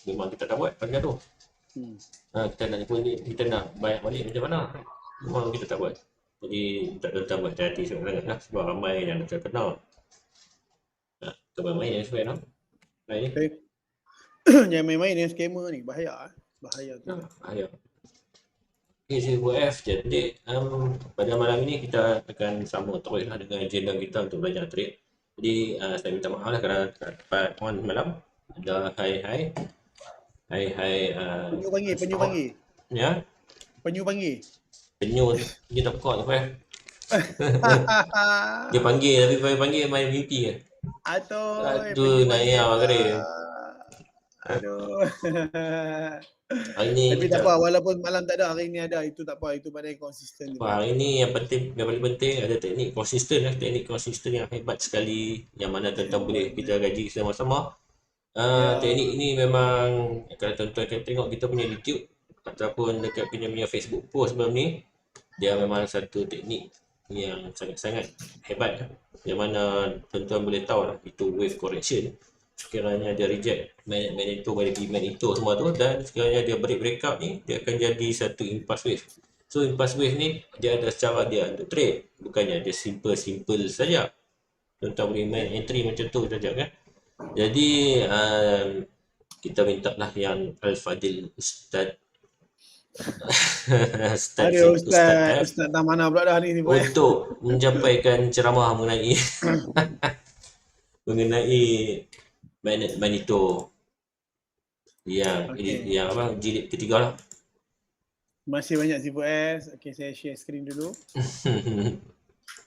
memang kita dah buat pada tu. Kita nak jumpa ni, kita nak bayar balik macam mana? Memang kita tak buat. Jadi tak tuan buat hati sangat lah sebab ramai yang dah terkenal. Kita main yang sebenarnya. Baik ni. Jangan main-main dengan skamer ni, bahaya. Bahaya tu. Bahaya. Okay, CFOF. Jadi pada malam ini kita akan sama teruslah dengan agenda kita untuk belajar trade. Jadi saya minta maaf lah kerana tak dapat on malam. Ada hai. Penyu panggil. Ya. Penyu panggil. Penyu dia tak call apa. Dia panggil tapi panggil main mimpi ke. Aduh naya kare. Aduh. Hari ni tapi tak apa, walaupun malam tak ada, hari ni ada, itu tak apa, itu pandai konsisten. Hari ni yang paling penting ada teknik konsisten lah, teknik konsisten yang hebat sekali yang mana tuan-tuan boleh kita gaji sama-sama. Teknik ni memang kalau tuan-tuan akan tengok kita punya YouTube ataupun dekat punya Facebook post sebelum ni, dia memang satu teknik yang sangat-sangat hebat yang mana tuan-tuan boleh tahu lah itu wave correction. Sekiranya dia reject Magneto balik Magneto semua tu, dan sekiranya dia breakout ni, dia akan jadi satu impulse wave. So impulse wave ni dia ada cara dia untuk trade, bukannya dia simple saja. Tuan-tuan boleh main entry macam tu saja kan. Jadi kita minta lah yang Al-Fadil Ustaz Ustaz dah mana pula dah ni untuk menyampaikan ceramah mengenai Magneto yang apa jilid ketiga lah. Masih banyak CFOS. Okay, saya share screen dulu.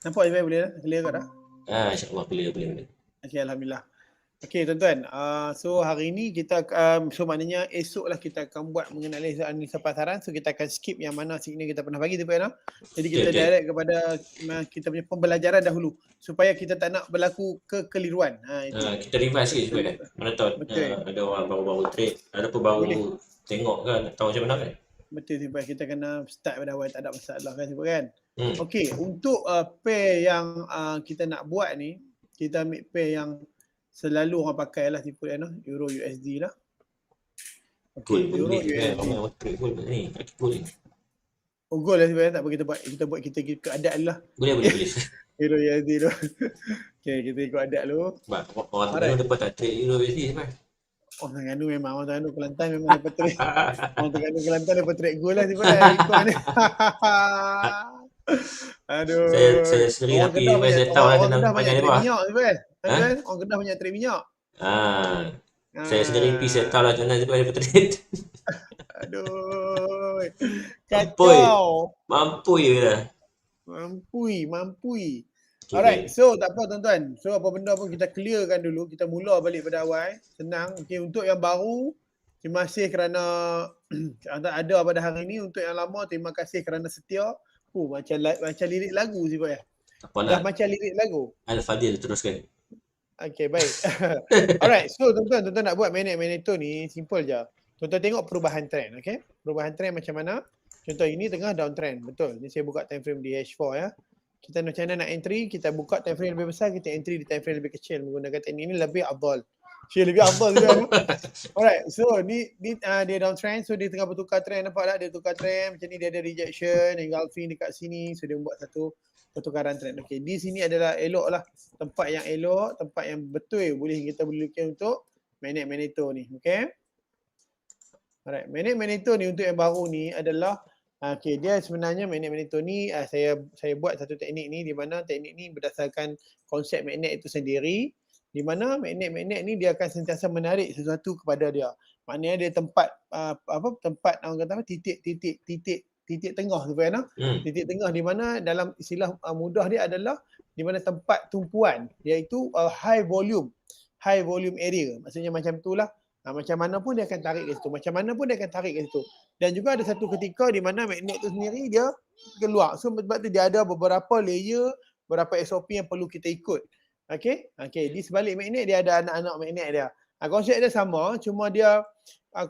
Nampak je boleh dah? Clear kat dah? InsyaAllah clear. Okay, Alhamdulillah. Okay, tuan-tuan. So, hari ni kita, so maknanya esok lah kita akan buat mengenai analisa pasaran. So, kita akan skip yang mana signal kita pernah bagi tu kan. Jadi, kita direct kepada kita punya pembelajaran dahulu. Supaya kita tak nak berlaku kekeliruan. Kita revise sikit supaya mana tahu ada orang baru-baru trade. Ada pun baru tengok kan, nak tahu macam mana kan. Betul, sebab kita kena start pada awal, tak ada masalah kan sebab kan. Okay, untuk pair yang kita nak buat ni, kita ambil pair yang selalu orang pakai lah tipu Euro USD lah. Okay, Euro USD. Oh, gold lah sebenarnya, tak apa kita buat kita adat lah. Boleh. Euro USD tu. Okay, kita ikut adat dulu. Orang Terengganu dapat tak trade Euro USD sampai? Orang Terengganu memang, orang Terengganu Kelantan memang dapat trade. Orang Terengganu Kelantan dapat trade gold lah sebenarnya. Ikut ni. Aduh. Saya sendiri tapi saya tahu lah kena banyak ni bah. Orang Kedah banyak trade minyak. Saya sendiri saya tahu lah macam mana dia dapat trade. Aduh. Kacau. Mampu je dah. Mampui. Alright, so tak apa tuan-tuan. So apa benda pun kita clearkan dulu. Kita mula balik pada awal. Senang. Okay, untuk yang baru, terima kasih kerana ada pada hari ini. Untuk yang lama, terima kasih kerana setia. Macam lirik lagu sih Pak ya. Dah macam lirik lagu. Al-Fadil teruskan. Okay, baik. Alright, so tuan-tuan nak buat Magneto ni simple je. Tuan-tuan tengok perubahan trend, okay? Perubahan trend macam mana? Contoh ini tengah downtrend, betul. Ni saya buka time frame di H4 ya. Kita macam mana nak entry, kita buka time frame lebih besar, kita entry di time frame lebih kecil menggunakan teknik ini lebih afdal. Lebih afdal juga. Alright, so ni dia downtrend, so dia tengah bertukar trend, nampak tak? Dia tukar trend, macam ni dia ada rejection, engulfing dekat sini, so dia buat satu pertukaran trend. Okay, di sini adalah elok lah. Tempat yang elok, tempat yang betul kita boleh lukis untuk Magneto ni, okay? Alright, Magneto ni untuk yang baru ni adalah okay, dia sebenarnya Magneto ni saya buat satu teknik ni di mana teknik ni berdasarkan konsep magnet itu sendiri, di mana magnet ni dia akan sentiasa menarik sesuatu kepada dia. Maknanya dia tempat tempat orang kata titik tengah tu kan. Titik tengah di mana dalam istilah mudah dia adalah di mana tempat tumpuan, iaitu high volume area. Maksudnya macam itulah. Macam mana pun dia akan tarik ke situ. Dan juga ada satu ketika di mana magnet tu sendiri dia keluar. So sebab tu dia ada beberapa layer, beberapa SOP yang perlu kita ikut. Okay, di sebalik magnet dia ada anak-anak magnet dia. Konsep dia sama, cuma dia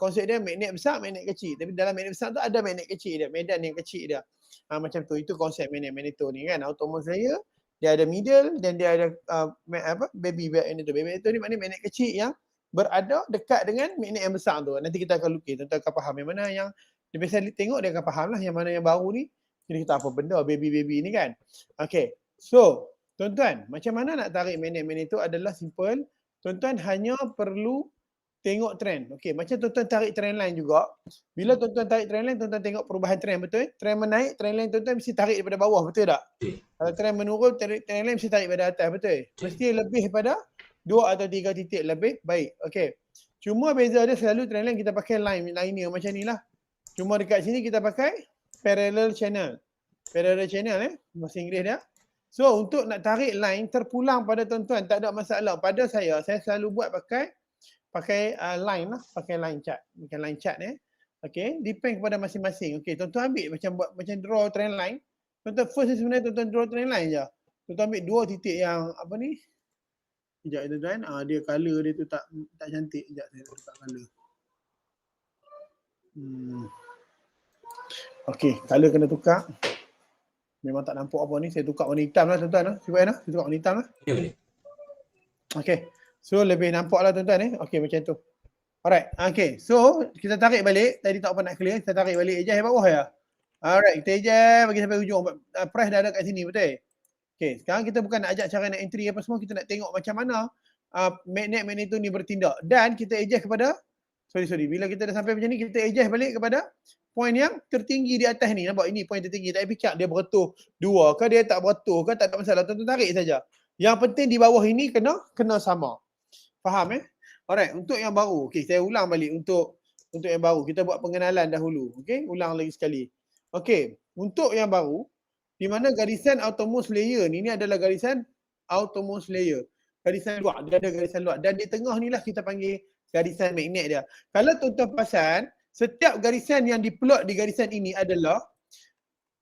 konsep dia magnet besar, magnet kecil. Tapi dalam magnet besar tu ada magnet kecil dia, medan yang kecil dia. Macam tu, itu konsep Magneto ni kan. Autonomous layer, dia ada middle dan dia ada baby magneto. Baby magneto ni maknanya magnet kecil yang berada dekat dengan magnet yang besar tu. Nanti kita akan lukis, tuan-tuan akan faham yang mana yang dia biasa tengok, dia akan faham lah yang mana yang baru ni. Jadi kita apa benda baby ni kan. Okay, so tuan-tuan, macam mana nak tarik magnet-magnet tu adalah simple. Tuan-tuan hanya perlu tengok trend. Okey, macam tuan-tuan tarik trend line juga. Bila tuan-tuan tarik trend line, tuan-tuan tengok perubahan trend, betul? Trend menaik, trend line tuan-tuan mesti tarik daripada bawah, betul tak? Kalau trend menurun, trend line mesti tarik pada atas, betul? Mesti lebih pada 2 atau 3 titik lebih baik. Okey. Cuma beza dia selalu trend line kita pakai linear macam ni lah. Cuma dekat sini kita pakai parallel channel. Parallel channel bahasa Inggeris dia. So untuk nak tarik line terpulang pada tuan-tuan tak ada masalah. Pada saya selalu buat pakai line lah, pakai line chart. Bukan line chart Okey, depend kepada masing-masing. Okey, tuan-tuan ambil macam draw trend line. Tuan-tuan first sebenarnya tuan-tuan draw trend line je. Tuan-tuan ambil 2 titik yang apa ni? Sekejap tuan-tuan, dia color dia tu tak cantik. Sekejap saya letak color. Okey, color kena tukar. Memang tak nampak apa ni. Saya tukar warna hitam lah tuan-tuan. Saya tukar warna hitam lah. Okey. So lebih nampak lah tuan-tuan Okey macam tu. Alright. Okey. So kita tarik balik. Tadi tak apa nak clear. Kita tarik balik adjust bawah ya. Alright. Kita adjust bagi sampai hujung. Price dah ada kat sini betul? Okey. Sekarang kita bukan nak ajak cara nak entry apa semua. Kita nak tengok macam mana magnet tu ni bertindak. Dan kita adjust kepada sorry. Bila kita dah sampai macam ni kita adjust balik kepada point yang tertinggi di atas ni. Nampak ini point tertinggi. Tak payah fikir dia beretuh 2 ke dia tak beretuh ke tak ada masalah. Tuan-tuan tarik saja. Yang penting di bawah ini kena sama. Faham Alright, untuk yang baru. Okey, saya ulang balik untuk yang baru. Kita buat pengenalan dahulu. Okey, ulang lagi sekali. Okey, untuk yang baru di mana garisan outermost layer ni adalah garisan outermost layer. Garisan luar, dia ada garisan luar dan di tengah ni lah kita panggil garisan magnet dia. Kalau tuan-tuan perasan, setiap garisan yang diplot di garisan ini adalah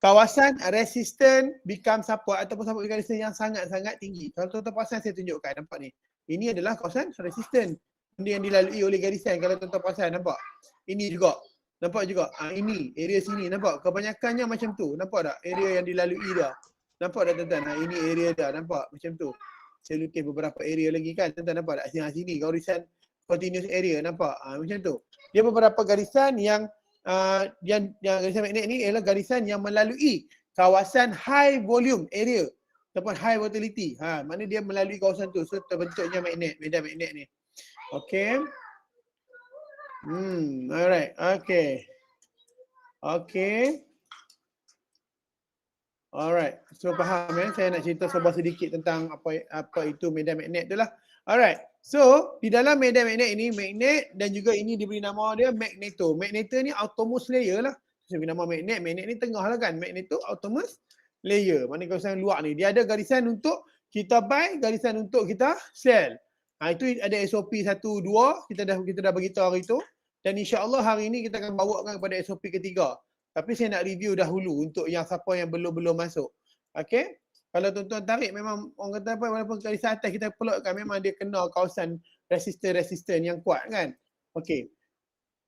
kawasan resistant become support ataupun support garisan yang sangat-sangat tinggi. Kalau tuan-tuan perasan saya tunjukkan, nampak ni. Ini adalah kawasan resistant. Benda yang dilalui oleh garisan kalau tuan-tuan perasan, nampak? Ini juga. Nampak juga? Ini, area sini, nampak? Kebanyakannya macam tu. Nampak tak? Area yang dilalui dia. Nampak tak tuan-tuan? Ini area dia, nampak? Macam tu. Saya lukis beberapa area lagi kan. Tuan-tuan nampak tak? Sini, garisan continuous area, nampak? Macam tu. Dia beberapa garisan yang garisan magnet ni ialah garisan yang melalui kawasan high volume area ataupun high volatility. Mana dia melalui kawasan tu. So terbentuknya magnet, medan magnet ni. Okey. Alright. Okey. Alright. So faham saya nak cerita sedikit tentang apa itu medan magnet tu lah. Alright. So, di dalam medan magnet ini, magnet dan juga ini diberi nama dia magneto. Magneto ni outermost layer lah. Saya beri nama magnet. Magnet ni tengah lah kan. Magneto outermost layer. Mana kawasan luar ni. Dia ada garisan untuk kita buy, garisan untuk kita sell. Itu ada SOP 1, 2. Kita dah beritahu hari tu. Dan insya-Allah hari ini kita akan bawakan kepada SOP ketiga. Tapi saya nak review dahulu untuk yang siapa yang belum masuk. Okey. Kalau tuan-tuan tarik memang orang kata apa, walaupun garisan atas kita plotkan memang dia kena kawasan resistor yang kuat kan. Okey.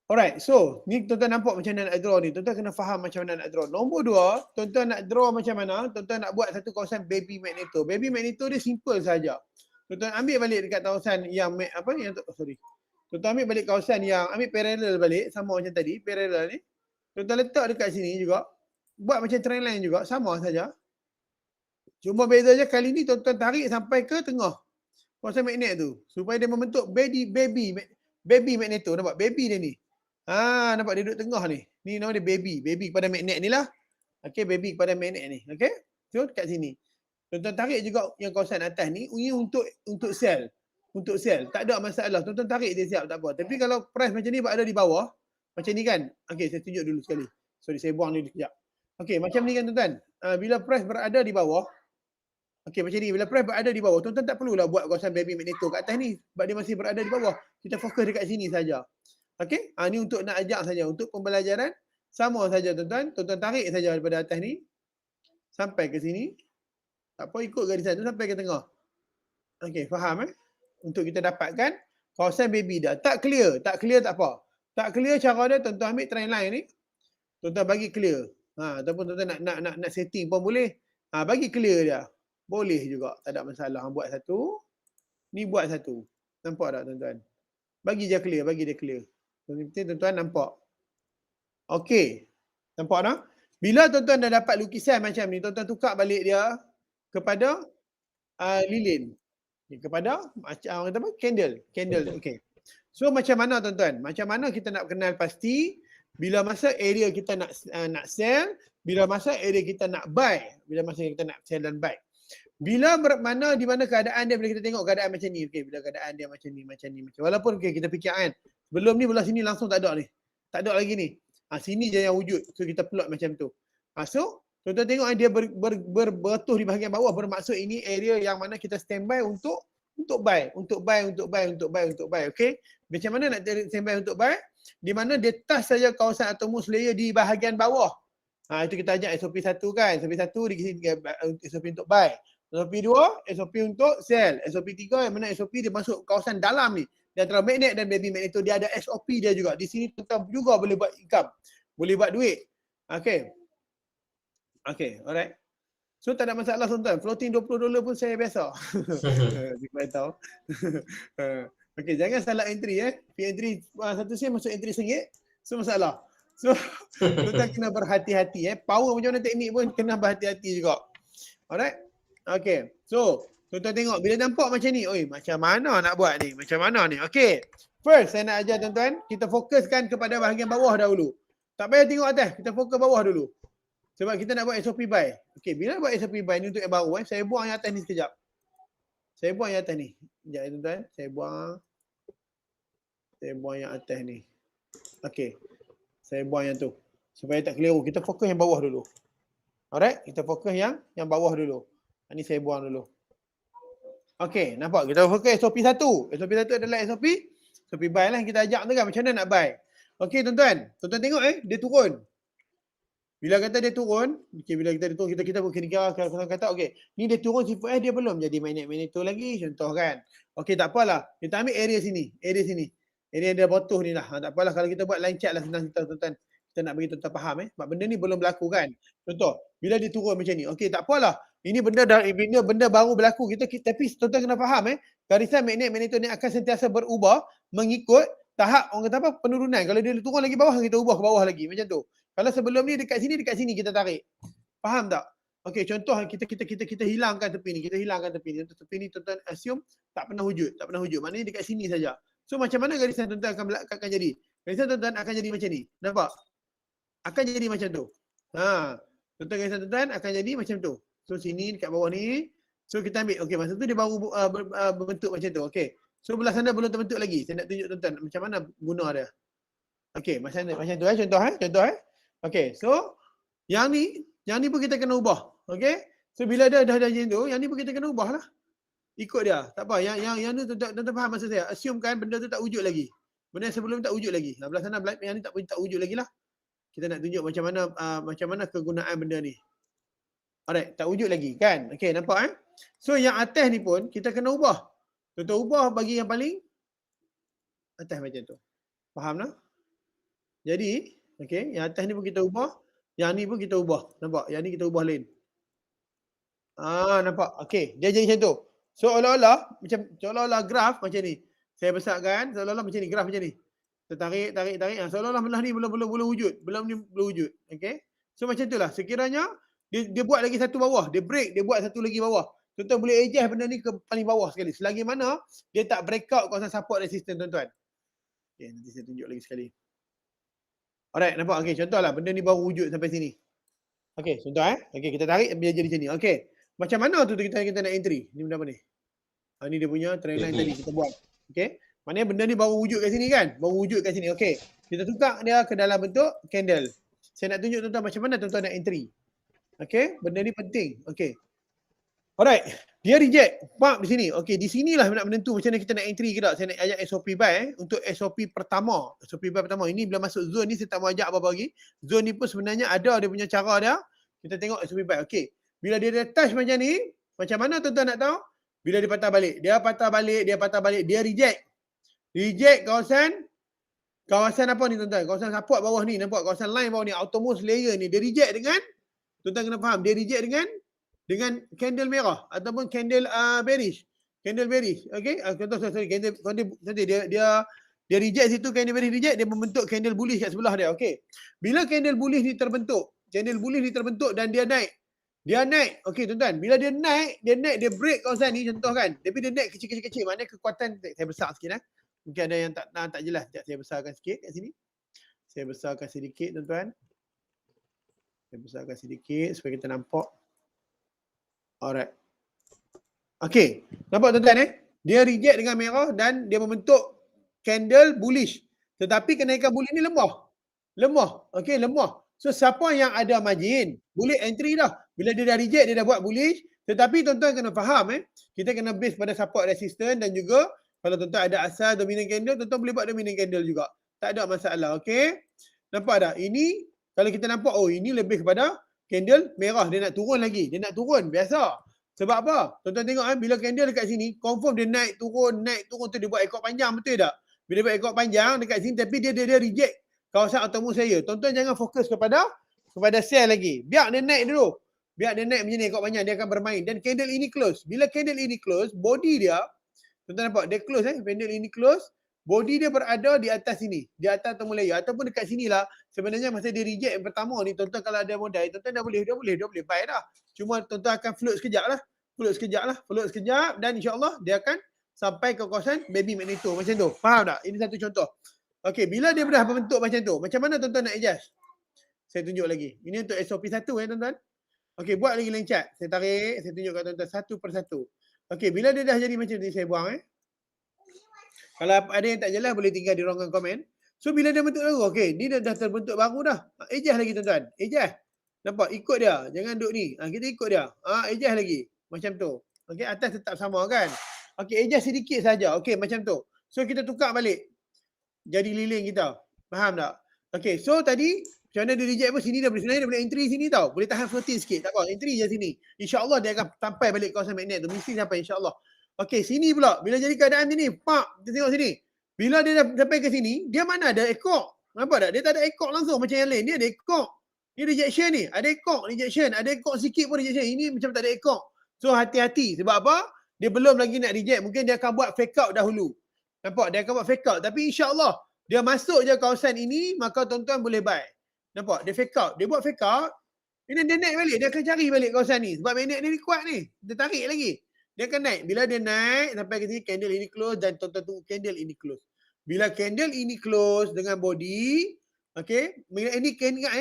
Alright, so ni tuan-tuan nampak macam mana nak draw ni. Tuan-tuan kena faham macam mana nak draw. Nombor 2, tuan-tuan nak draw macam mana? Tuan-tuan nak buat satu kawasan baby magneto. Baby magneto dia simple saja. Tuan-tuan ambil balik dekat kawasan yang Tuan-tuan ambil balik kawasan yang ambil parallel balik sama macam tadi, parallel ni. Tuan-tuan letak dekat sini juga. Buat macam trend line juga, sama saja. Cuma bezanya kali ni tuan-tuan tarik sampai ke tengah kawasan magnet tu supaya dia membentuk baby magneto. Nampak baby dia ni. Nampak dia duduk tengah ni. Ni nama dia baby kepada magnet ni lah. Okey, baby kepada magnet ni. Okey. So kat sini. Tuan-tuan tarik juga yang kawasan atas ni ini untuk sell. Untuk sell. Tak ada masalah. Tuan-tuan tarik dia siap tak apa. Tapi kalau price macam ni berada di bawah, macam ni kan. Okey, saya tunjuk dulu sekali. Sorry, saya buang dulu sekejap. Okey, macam ni kan tuan-tuan. Bila price berada di bawah, okey macam ni, bila price berada di bawah, tuan-tuan tak perlulah buat kawasan baby magneto kat atas ni sebab dia masih berada di bawah. Kita fokus dekat sini saja. Okey, ni untuk nak ajak saja, untuk pembelajaran sama saja tuan-tuan. Tuan-tuan tarik saja daripada atas ni sampai ke sini. Tak apa, ikut garisan tu sampai ke tengah. Okey, faham Untuk kita dapatkan kawasan baby dah. Tak clear tak apa. Tak clear cara dia, tuan-tuan ambil trend line ni. Tuan-tuan bagi clear. Ataupun tuan-tuan nak setting pun boleh. Bagi clear dia. Boleh juga, tak ada masalah. Buat satu. Ni buat satu. Nampak tak tuan-tuan? Bagi dia clear. Tuan-tuan nampak. Okey. Nampak tak? Bila tuan-tuan dah dapat lukisan macam ni, tuan-tuan tukar balik dia kepada lilin. Kepada orang kata apa? Candle. Okey. So macam mana tuan-tuan? Macam mana kita nak kenal pasti bila masa area kita nak sell, bila masa area kita nak buy, bila masa kita nak sell dan buy. Bila mana di mana keadaan dia, bila kita tengok keadaan macam ni, okey, bila keadaan dia macam ni. Walaupun okey kita fikir kan, belum ni belah sini langsung tak ada ni. Tak ada lagi ni. Sini je yang wujud. So kita plot macam tu. So tuan-tuan tengok dia berbetuh di bahagian bawah, bermaksud ini area yang mana kita standby untuk buy. Okey. Macam mana nak standby untuk buy? Di mana dia touch saja kawasan Atomus layer di bahagian bawah. Itu kita ajak SOP 1 kan. SOP 1 di sini SOP untuk buy. SOP 2 SOP untuk sell. SOP 3 yang mana SOP dia masuk kawasan dalam ni. Di antara magnet dan baby magnet tu dia ada SOP dia juga. Di sini tuan juga boleh buat income. Boleh buat duit. Okey, alright. So tak ada masalah tuan-tuan. Floating $20 pun saya biasa. Kita tahu. Okey, jangan salah entry Fee entry 1 sen masuk entry RM1. So masalah. So tuan-tuan kena berhati-hati Power macam mana teknik pun kena berhati-hati juga. Alright. Okey. So tuan-tuan tengok bila nampak macam ni, oi macam mana nak buat ni? Macam mana ni? Okey. First saya nak ajar tuan-tuan, kita fokuskan kepada bahagian bawah dahulu. Tak payah tengok atas, kita fokus bawah dulu. Sebab kita nak buat SOP buy. Okey, bila buat SOP buy ni untuk yang baru saya buang yang atas ni sekejap. Saya buang yang atas ni. Sekejap tuan-tuan, saya buang yang atas ni. Okey. Saya buang yang tu. Supaya tak keliru. Kita fokus yang bawah dulu. Alright, kita fokus yang bawah dulu. Ni saya buang dulu. Okey, nampak? Kita fokus SOP 1. SOP 1 adalah SOP buy lah. Kita ajak tu kan macam mana nak buy. Okey tuan-tuan. Tuan-tuan tengok dia turun. Bila kata dia turun, bila kita turun, kita kira kalau kata okey, ni dia turun sifat dia belum jadi magnet tu lagi, contoh kan. Okey, tak apalah. Kita ambil area sini. Area dia botuh ni lah. Tak apalah kalau kita buat line chart lah senang kita tuan-tuan. Kita nak bagi tuan-tuan faham sebab benda ni belum berlaku kan. Contoh, bila dia turun macam ni. Okey, tak apalah. Ini benda baru berlaku. Tapi tuan-tuan kena faham garisan magnet tu ni akan sentiasa berubah mengikut tahap orang kata apa penurunan. Kalau dia turun lagi bawah, kita ubah ke bawah lagi macam tu. Kalau sebelum ni dekat sini kita tarik. Faham tak? Okey, contoh kita hilangkan tepi ni. Tepi ni tuan-tuan assume tak pernah wujud. Maknanya dekat sini saja. So macam mana garisan tuan-tuan akan jadi? Garisan tuan-tuan akan jadi macam ni. Nampak? Akan jadi macam tu. Tuan-tuan garisan tuan-tuan akan jadi macam tu. So sini dekat bawah ni. So kita ambil. Okey, masa tu dia baru berbentuk macam tu. Okey. So belah sana belum terbentuk lagi. Saya nak tunjuk tuan-tuan macam mana guna dia. Okey, macam tu contoh. Okey, so yang ni pun kita kena ubah. Okey? So bila dah macam tu, yang ni pun kita kena ubah lah. Ikut dia. Tak apa, yang ni tuan-tuan faham maksud saya. Assume kan benda tu tak wujud lagi. Benda yang sebelum tak wujud lagi. Belah sana yang ni tak wujud lagi lah. Kita nak tunjuk macam mana kegunaan benda ni. Alright, tak wujud lagi kan? Okey, nampak So yang atas ni pun kita kena ubah. Tuan-tuan ubah bagi yang paling atas macam tu. Faham tak? Jadi, okey, yang atas ni pun kita ubah, yang ni pun kita ubah. Nampak? Yang ni kita ubah lain. Nampak? Okey, dia jadi macam tu. Seolah-olah graf macam ni. Saya besarkan, seolah-olah macam ni, graf macam ni. Kita tarik. Seolah-olah belah ni belum wujud. Belum wujud. Okey? So macam itulah. Sekiranya dia buat lagi satu bawah, dia break, dia buat satu lagi bawah. Tuan-tuan boleh adjust benda ni ke paling bawah sekali. Selagi mana dia tak break out kawasan support resistance tuan-tuan. Okey, nanti saya tunjuk lagi sekali. Alright, nampak? Okey, contohlah benda ni baru wujud sampai sini. Okey, contoh Okey, kita tarik dia jadi macam ni. Okey. Macam mana tu kita nak entry? Ni benda apa ni? Ni dia punya trendline tadi kita buat. Okey. Maknanya benda ni baru wujud kat sini kan? Baru wujud kat sini. Okey. Kita tukar dia ke dalam bentuk candle. Saya nak tunjuk tuan-tuan macam mana tuan-tuan nak entry. Okey, benda ni penting. Okey. Alright, dia reject. Pak di sini. Okey, di sinilah nak menentu macam mana kita nak entry ke tak. Saya nak ajak SOP buy untuk SOP pertama. SOP buy pertama. Ini bila masuk zone ni saya tak mau ajak apa-apa lagi. Zone ni pun sebenarnya ada dia punya cara dia. Kita tengok SOP buy. Okey. Bila dia touch macam ni, macam mana tuan-tuan nak tahu? Bila dia patah balik, dia reject. Reject kawasan apa ni tuan-tuan? Kawasan support bawah ni, nampak? Kawasan line bawah ni, outermost layer ni. Dia reject dengan, tuan-tuan kena faham, dia reject dengan candle merah ataupun candle bearish. Candle bearish. Okey? Contoh sorry, candle dia Dia reject situ, candle bearish reject, dia membentuk candle bullish kat sebelah dia. Okey. Bila candle bullish ni terbentuk, dan dia naik. Okey tuan-tuan, bila dia naik, dia break kawasan ni contoh kan. Tapi dia naik kecil-kecil, maknanya kekuatan saya besar sikit Mungkin ada yang tak jelas. Sekejap saya besarkan sikit kat sini. Saya besarkan sedikit tuan-tuan. Saya besarkan sedikit supaya kita nampak. Alright. Okey, nampak tuan-tuan Dia reject dengan merah dan dia membentuk candle bullish. Tetapi kenaikan bullish ni lemah. Okey, lemah. So siapa yang ada margin, boleh entry dah. Bila dia dah reject, dia dah buat bullish. Tetapi tuan-tuan kena faham kita kena base pada support resistance dan juga kalau tuan-tuan ada asal dominant candle, tuan-tuan boleh buat dominant candle juga. Tak ada masalah, okey? Nampak tak? Ini kalau kita nampak, ini lebih kepada candle merah. Dia nak turun lagi. Biasa. Sebab apa? Tuan-tuan tengok bila candle dekat sini, confirm dia naik turun tu dia buat ekor panjang, betul tak? Bila buat ekor panjang dekat sini tapi dia reject kawasan autonomous saya. Tuan-tuan jangan fokus kepada sell lagi. Biar dia naik dulu. Biar dia naik macam ni ekor panjang, dia akan bermain. Dan candle ini close. Bila candle ini close, body dia, tuan-tuan nampak, dia close candle ini close, body dia berada di atas sini, di atas autonomous layer ataupun dekat sinilah. Sebenarnya masa dia reject yang pertama ni, tuan-tuan kalau ada modal, tuan-tuan dah boleh buy dah. Cuma tuan-tuan akan float sekejap dan insya-Allah dia akan sampai ke kawasan baby magneto macam tu. Faham tak? Ini satu contoh. Okey, bila dia dah berbentuk macam tu, macam mana tuan-tuan nak adjust? Saya tunjuk lagi. Ini untuk SOP 1 tuan-tuan. Okey, buat lagi line chart. Saya tarik, saya tunjuk kat tuan-tuan satu persatu. Okey, bila dia dah jadi macam ni saya buang Kalau ada yang tak jelas boleh tinggal di ruangan komen. So bila dia bentuk baru, okey, ni dah terbentuk baru dah. Adjust lagi tuan-tuan. Adjust. Nampak? Ikut dia. Jangan duduk ni. Kita ikut dia. Adjust lagi. Macam tu. Okey, atas tetap sama kan? Okey, adjust sedikit saja. Okey, macam tu. So kita tukar balik. Jadi lilin kita. Faham tak? Okey, so tadi macam mana dia reject pun sini sebenarnya dia boleh entry sini tau. Boleh tahan floating sikit. Tak apa, entry je sini. InsyaAllah dia akan sampai balik kawasan magnet tu. Mesti sampai insyaAllah. Okey, sini pula. Bila jadi keadaan sini, kita tengok sini. Bila dia dah sampai ke sini, dia mana ada ekor. Nampak tak? Dia tak ada ekor langsung macam yang lain. Dia ada ekor. Ni rejection ni. Ada ekor rejection. Ada ekor sikit pun rejection. Ini macam tak ada ekor. So hati-hati. Sebab apa? Dia belum lagi nak reject. Mungkin dia akan buat fake out dahulu. Nampak? Dia akan buat fake out. Tapi insyaAllah, dia masuk je kawasan ini, maka tuan-tuan boleh buy. Nampak? Dia fake out. Dia buat fake out. Ini dia naik balik. Dia akan cari balik kawasan ni. Sebab magnet ni kuat ni. Dia tarik lagi. Dia akan naik. Bila dia naik, sampai ke sini, candle ini close dan tuan-tuan tunggu candle ini close. Bila candle ini close dengan body, okay, bila ini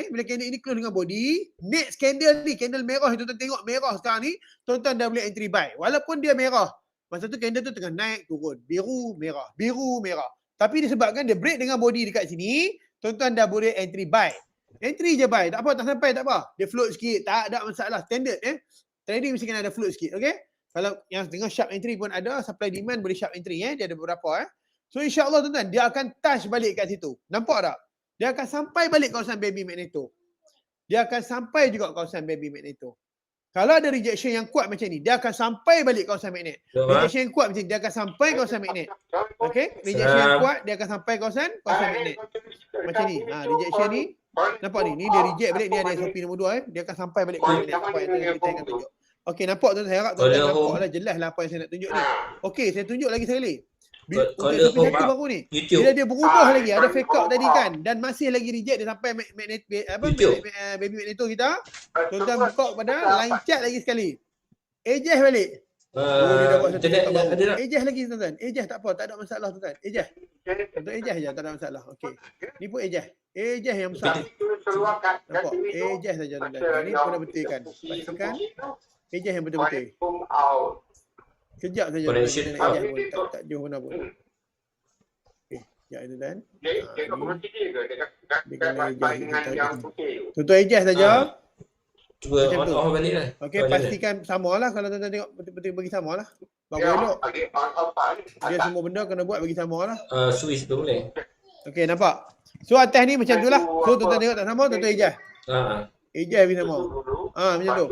bila candle ini close dengan body, next candle ni, candle merah, tuan-tuan tengok merah sekarang ni, tuan-tuan dah boleh entry buy. Walaupun dia merah. Masa tu candle tu tengah naik, turun. Biru, merah. Tapi disebabkan dia break dengan body dekat sini, tuan-tuan dah boleh entry buy. Entry je buy. Tak apa, tak sampai, tak apa. Dia float sikit, tak ada masalah. Standard trading mesti kena ada float sikit, okay? Kalau yang tengah sharp entry pun ada, supply demand boleh sharp entry dia ada beberapa So insya-Allah tuan-tuan, dia akan touch balik kat situ. Nampak tak? Dia akan sampai balik kawasan baby magneto. Dia akan sampai juga kawasan baby magneto. Kalau ada rejection yang kuat macam ni, dia akan sampai balik kawasan magnet. Rejection yang kuat macam ni, dia akan sampai kawasan magnet. Okey? Rejection yang kuat, dia akan sampai kawasan magnet. Macam ni. Rejection ni, nampak ni? Ni dia reject balik, ni ada SOP nombor 2 Dia akan sampai balik kawasan magnet. Apa yang kita akan tunjuk. Okey, nampak tuan-tuan? Saya harap tuan-tuan nampaklah jelas lah apa yang saya nak tunjuk ni. Okey, saya tunjuk lagi sekali. Untuk SOP 1 baru ni. Bila dia berubah lagi, ada fake out tadi kan, dan masih lagi reject, dia sampai magnet baby magneto kita. Tuan-tuan buka pada line chart lagi sekali. Adjust balik. Dia dah buat satu kotak baru. Adjust lagi tuan-tuan. Adjust tak apa, tak ada masalah tuan-tuan. Adjust. Tuan-tuan adjust je, tak ada masalah. Okey. Ni pun adjust. Adjust yang besar. Nampak? Adjust saja tuan-tuan. Ni pun dah betulkan. Pastikan adjust yang betul-betul. Kejap saja tuan-tuan nak adjust pun. Tak jauh mana pun. Okey. Sekejap tuan-tuan. Dia kena adjust. Tuan-tuan adjust saja. Cuba on balik lah. Okey, pastikan samalah kalau tuan-tuan tengok betul-betul bagi samalah. Bagus elok. Dia semua benda kena buat bagi samalah. Switch tu boleh. Okey, nampak. So atas ni macam itulah. So tuan-tuan tengok tak sama, tuan-tuan adjust. Adjust bagi sama. Macam tu.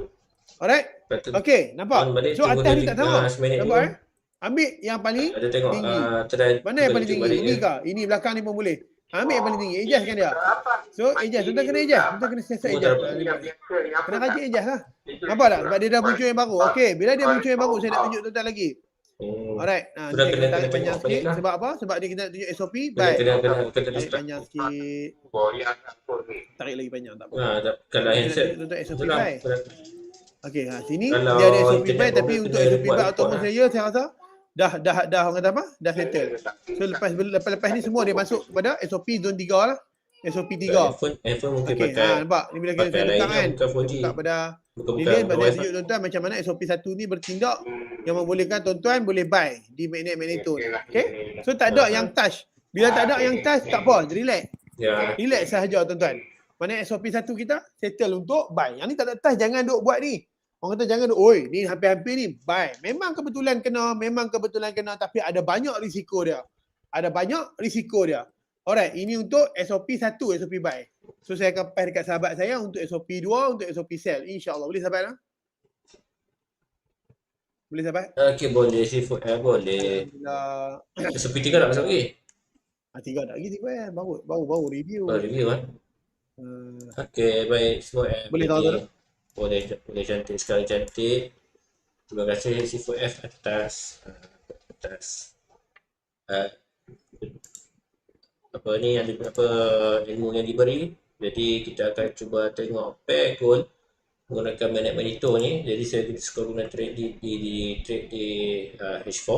Alright. Okey, nampak. So atas ni tak sama. Nampak Ambil yang paling tinggi. Mana yang paling tinggi? Ini kah? Ini belakang ni pun boleh. Ambil yang paling tinggi. Adjustkan dia. So adjust. Tuan-tuan kena adjust. Tuan-tuan kena siasat adjust. Kena rajin adjust lah. Nampak tak? Sebab dia dah muncul yang baru. Okey. Bila dia muncul yang baru, saya nak tunjuk tuan-tuan lagi. Alright. Ni Sudah saya kena kena tarik panjang tengok balik sikit. lah. Sebab apa? Sebab dia kena tunjuk SOP. Kena Baik. di Tarik start. panjang sikit. Tarik lagi panjang. Tak apa. Kalau Dia kena handset, tunjuk tuan SOP itulah. baik. Okey, sini Kalau dia ada SOP internet baik, tapi problem, untuk kena SOP buat baik report autonomous lah. layer saya rasa dah orang kata apa? Dah settle. So lepas ni semua dia masuk kepada SOP zone 3 lah. SOP 3. Handphone mungkin Okey, pakai nampak ni bila kita pakai saya buka lain kan. bukan 4G. Buka pada Bukan ni dia sebab saya wifi. tunjuk tuan-tuan macam mana SOP 1 ni bertindak yang membolehkan tuan-tuan boleh buy di magnet-magneto ni. Okey? So tak ada yang touch. Bila tak ada yang touch tak apa, relax. Ya. Relax sahaja tuan-tuan. Mana SOP 1 kita settle untuk buy. Yang ni tak ada touch, jangan duk buat ni. Orang kata jangan duk, oi ni hampir-hampir ni buy. Memang kebetulan kena tapi ada banyak risiko dia. Alright, ini untuk SOP 1, SOP buy. So saya akan pass dekat sahabat saya untuk SOP 2, untuk SOP sell. InsyaAllah. Boleh sahabat lah? Boleh sahabat? Okey, boleh seafood boleh. Alhamdulillah. SOP 3 tak masuk lagi? 3 tak lagi tiba baru review. Review kan? Okey, baik semua Boleh tahu tak? Boleh cantik sekali cantik. Terima kasih Seafood F atas apa ni yang ilmu yang diberi. Jadi kita akan cuba tengok pair gold menggunakan magnet monitor ni. Jadi saya suka guna trade di H4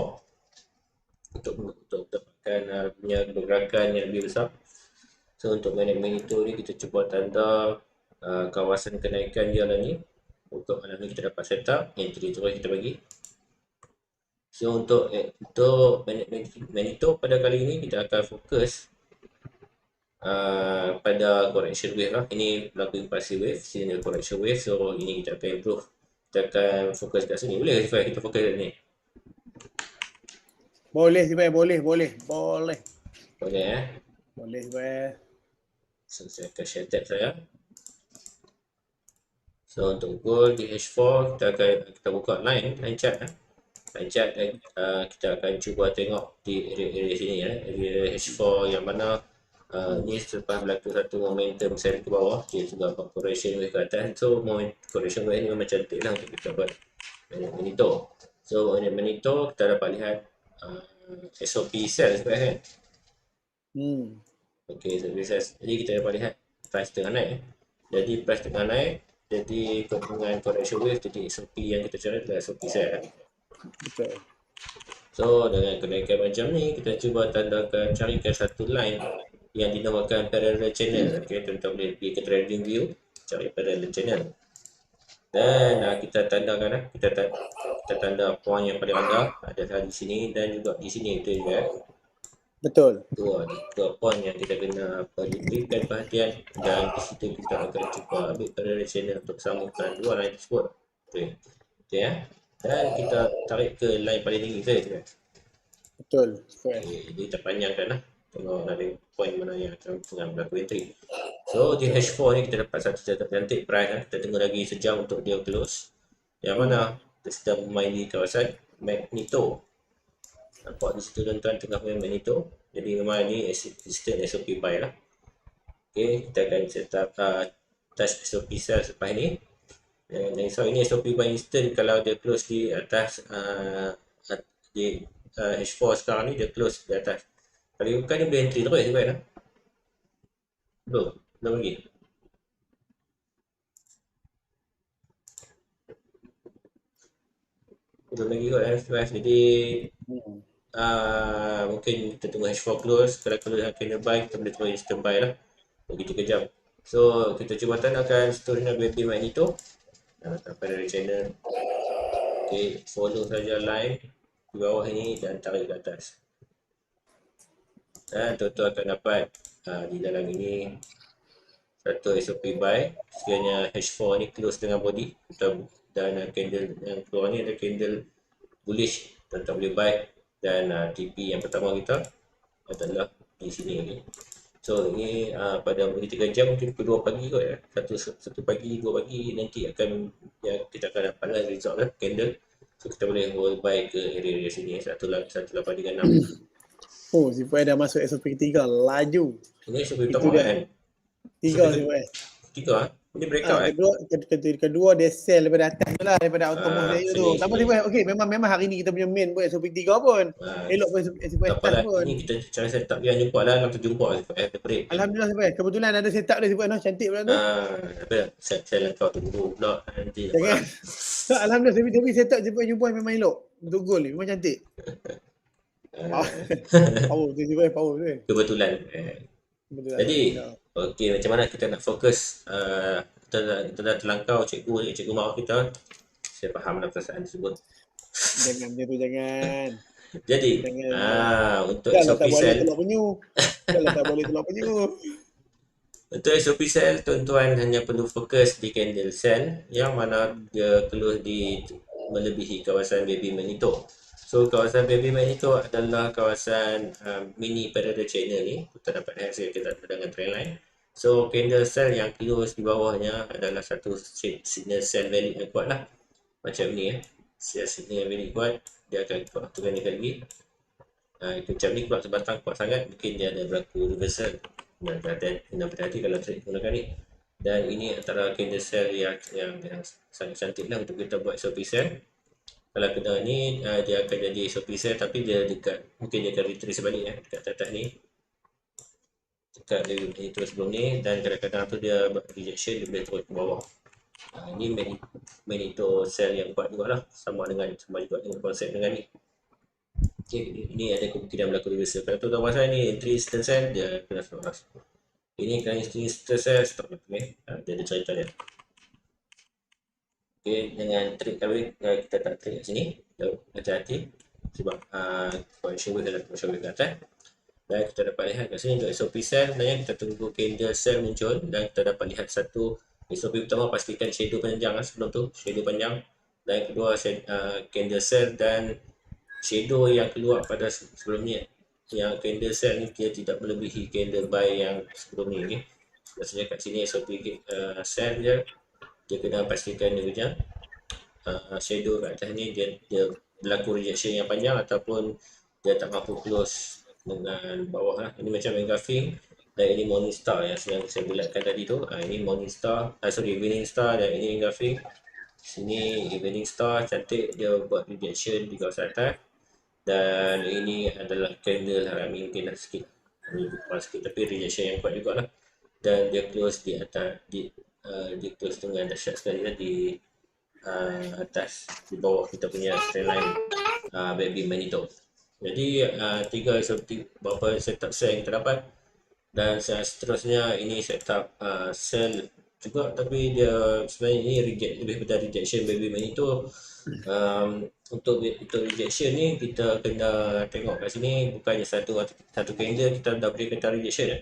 untuk dapatkan punya pergerakan yang lebih besar. So untuk magnet monitor ni kita cuba tanda kawasan kenaikan dia lah ni. Untuk malam ni kita dapat setup entry terus kita bagi. So untuk monitor pada kali ini kita akan fokus pada correction wave lah. Ini berlaku impulsive wave, sini correction wave. So ini kita akan improve. Kita akan fokus kat sini. Boleh kita fokus kat sini? Boleh Sibai, boleh. Boleh Boleh Sibai. So saya akan share tab saya. So untuk gold di H4 kita buka line chart Line chart kita akan cuba tengok di area sini area H4 yang mana ni selepas berlaku satu momentum sell ke bawah, dia juga buat correction wave ke atas. So correction wave ni memang cantik lah untuk kita buat monitor. So monitor kita dapat lihat SOP sell sebenarnya kan. Okay, so jadi kita dapat lihat price tengah naik. Jadi price tengah naik, jadi gabungan correction wave, jadi SOP yang kita cari adalah SOP sell. Betul. So dengan kenaikan macam ni, kita cuba tandakan, carikan satu line yang dinamakan parallel channel. Okay, tuan-tuan boleh pergi ke trading view, cari parallel channel. Dan kita tandakan, kita tanda point yang paling rendah ada di sini dan juga di sini tu juga. Betul. Dua point yang kita kena berikan perhatian, dan di situ kita akan cuba ambil parallel channel untuk sambungkan dua line tersebut. Okay ya. Dan kita tarik ke line paling tinggi saja. Betul. Jadi kita panjangkan lah. Tengok dari point mana yang akan berlaku entry. So di H4 ni kita dapat satu cantik price. Kita tunggu lagi sejam untuk dia close. Yang mana kita sedang bermain di kawasan magneto. Nampak di situ tuan-tuan tengah main magneto. Jadi memang ni sistem SOP buy lah. Okay, kita akan set up touch SOP sell selepas ni. So ini SOP buy instant kalau dia close di atas di H4 sekarang ni, dia close di atas. Kalau bukan dia boleh entry terus juga lah. Belum lagi. Belum lagi kot H4. Jadi mungkin kita tunggu H4 close. Kalau close candle buy, kita boleh tunggu instant buy lah. Begitu kejam. So kita cuba tandakan story WP magneto. Pada channel. Okay, follow saja line di bawah ini dan tarik ke atas. Dan tuan-tuan akan dapat di dalam ini satu SOP buy. Sekiranya H4 ni close dengan body dan candle yang keluar ni ada candle bullish, tuan-tuan boleh buy. Dan TP yang pertama kita adalah di sini ni. So ini pada 3 jam mungkin kedua pagi kot ya. Satu pagi, 2 pagi nanti akan kita akan dapat lah result lah candle. So kita boleh hold buy ke area sini 1836. Oh, si Puan dah masuk SOP 3 laju. Ini SOP pertama kan? 3 si Puan. tiga. Ini breakout Kedua dia sell daripada atas tu lah, daripada outermost layer tu. Tak apa sini. sih, okey, memang hari ni kita punya main pun SOP 3 pun. Elok pun SOP Tak atas apalah, pun. ini kita cara setup yang jumpa lah, kalau terjumpa ada break. Alhamdulillah sampai. Kebetulan ada setup dia sebab cantik pula tu. Saya kau tunggu pula nanti. Jangan. Alhamdulillah tapi setup jumpa memang elok. Untuk goal ni memang cantik. Power tu. Kebetulan. Betul. Jadi, okey, macam mana kita nak fokus? Kita dah terlangkau cikgu maaf kita. Saya faham lah perasaan tersebut. Jangan macam tu, jangan. Jadi, untuk SOP Cell. Tak boleh telur penyu. Untuk SOP Cell, tuan-tuan hanya perlu fokus di candle cell yang mana dia perlu melebihi kawasan baby magneto. So kawasan baby magneto adalah kawasan mini parallel channel ni. Kita dapat lihat kita dengan trend line. So candle cell yang close di bawahnya adalah satu signal cell value yang kuat lah. Macam ni signal yang value kuat, dia akan kuat tu kali lagi. Itu macam ni kuat sebatang kuat sangat, mungkin dia ada berlaku reversal. Dan berhati-hati kalau trade menggunakan ni. Dan ini antara candle cell yang sangat cantik lah untuk kita buat SOP cell. Kalau kena ni, dia akan jadi SOP cell tapi dia dekat, mungkin dia akan retrace balik dekat atas ni. Dekat dia terus sebelum ni, dan kadang-kadang tu dia buat rejection, dia boleh turun ke bawah. Ini magneto cell yang kuat juga lah, sama juga dengan konsep dengan ni. Okay, ini ada kemungkinan berlaku reversal. Kalau tu tahu pasal ni entry instant cell, dia kena selepas. Ini kan entry instant cell, stop ni. Dia ada cerita dia. Okay, dengan trik kali kita tak trik kat sini, hati-hati sebab potential wave adalah potential wave kat atas. Dan kita dapat lihat kat sini untuk SOP cell, sebenarnya kita tunggu candle cell muncul dan kita dapat lihat satu SOP pertama, pastikan shadow panjang sebelum tu, shadow panjang. Dan kedua candle cell dan shadow yang keluar pada sebelum ni, yang candle cell ni dia tidak melebihi candle buy yang sebelum ni. Okay? Maksudnya kat sini SOP cell dia kena pastikan dia punya shadow kat atas ni dia berlaku rejection yang panjang ataupun dia tak mampu close dengan bawah lah. Ini macam engulfing dan ini morning star yang saya bulatkan tadi tu. Ini morning star, evening star, dan ini engulfing. Sini evening star cantik, dia buat rejection di kawasan atas. Dan ini adalah candle harami, mungkin dah sikit tapi rejection yang kuat jugalah. Dan dia close di atas, dia close dengan dahsyat sekali di atas, di bawah kita punya trend line baby magneto. Jadi tiga beberapa setup cell yang kita dapat, dan seterusnya ini setup cell juga, tapi dia sebenarnya ini lebih pada rejection baby magneto. Untuk rejection ni kita kena tengok kat sini, bukannya satu candle kita dah boleh kena rejection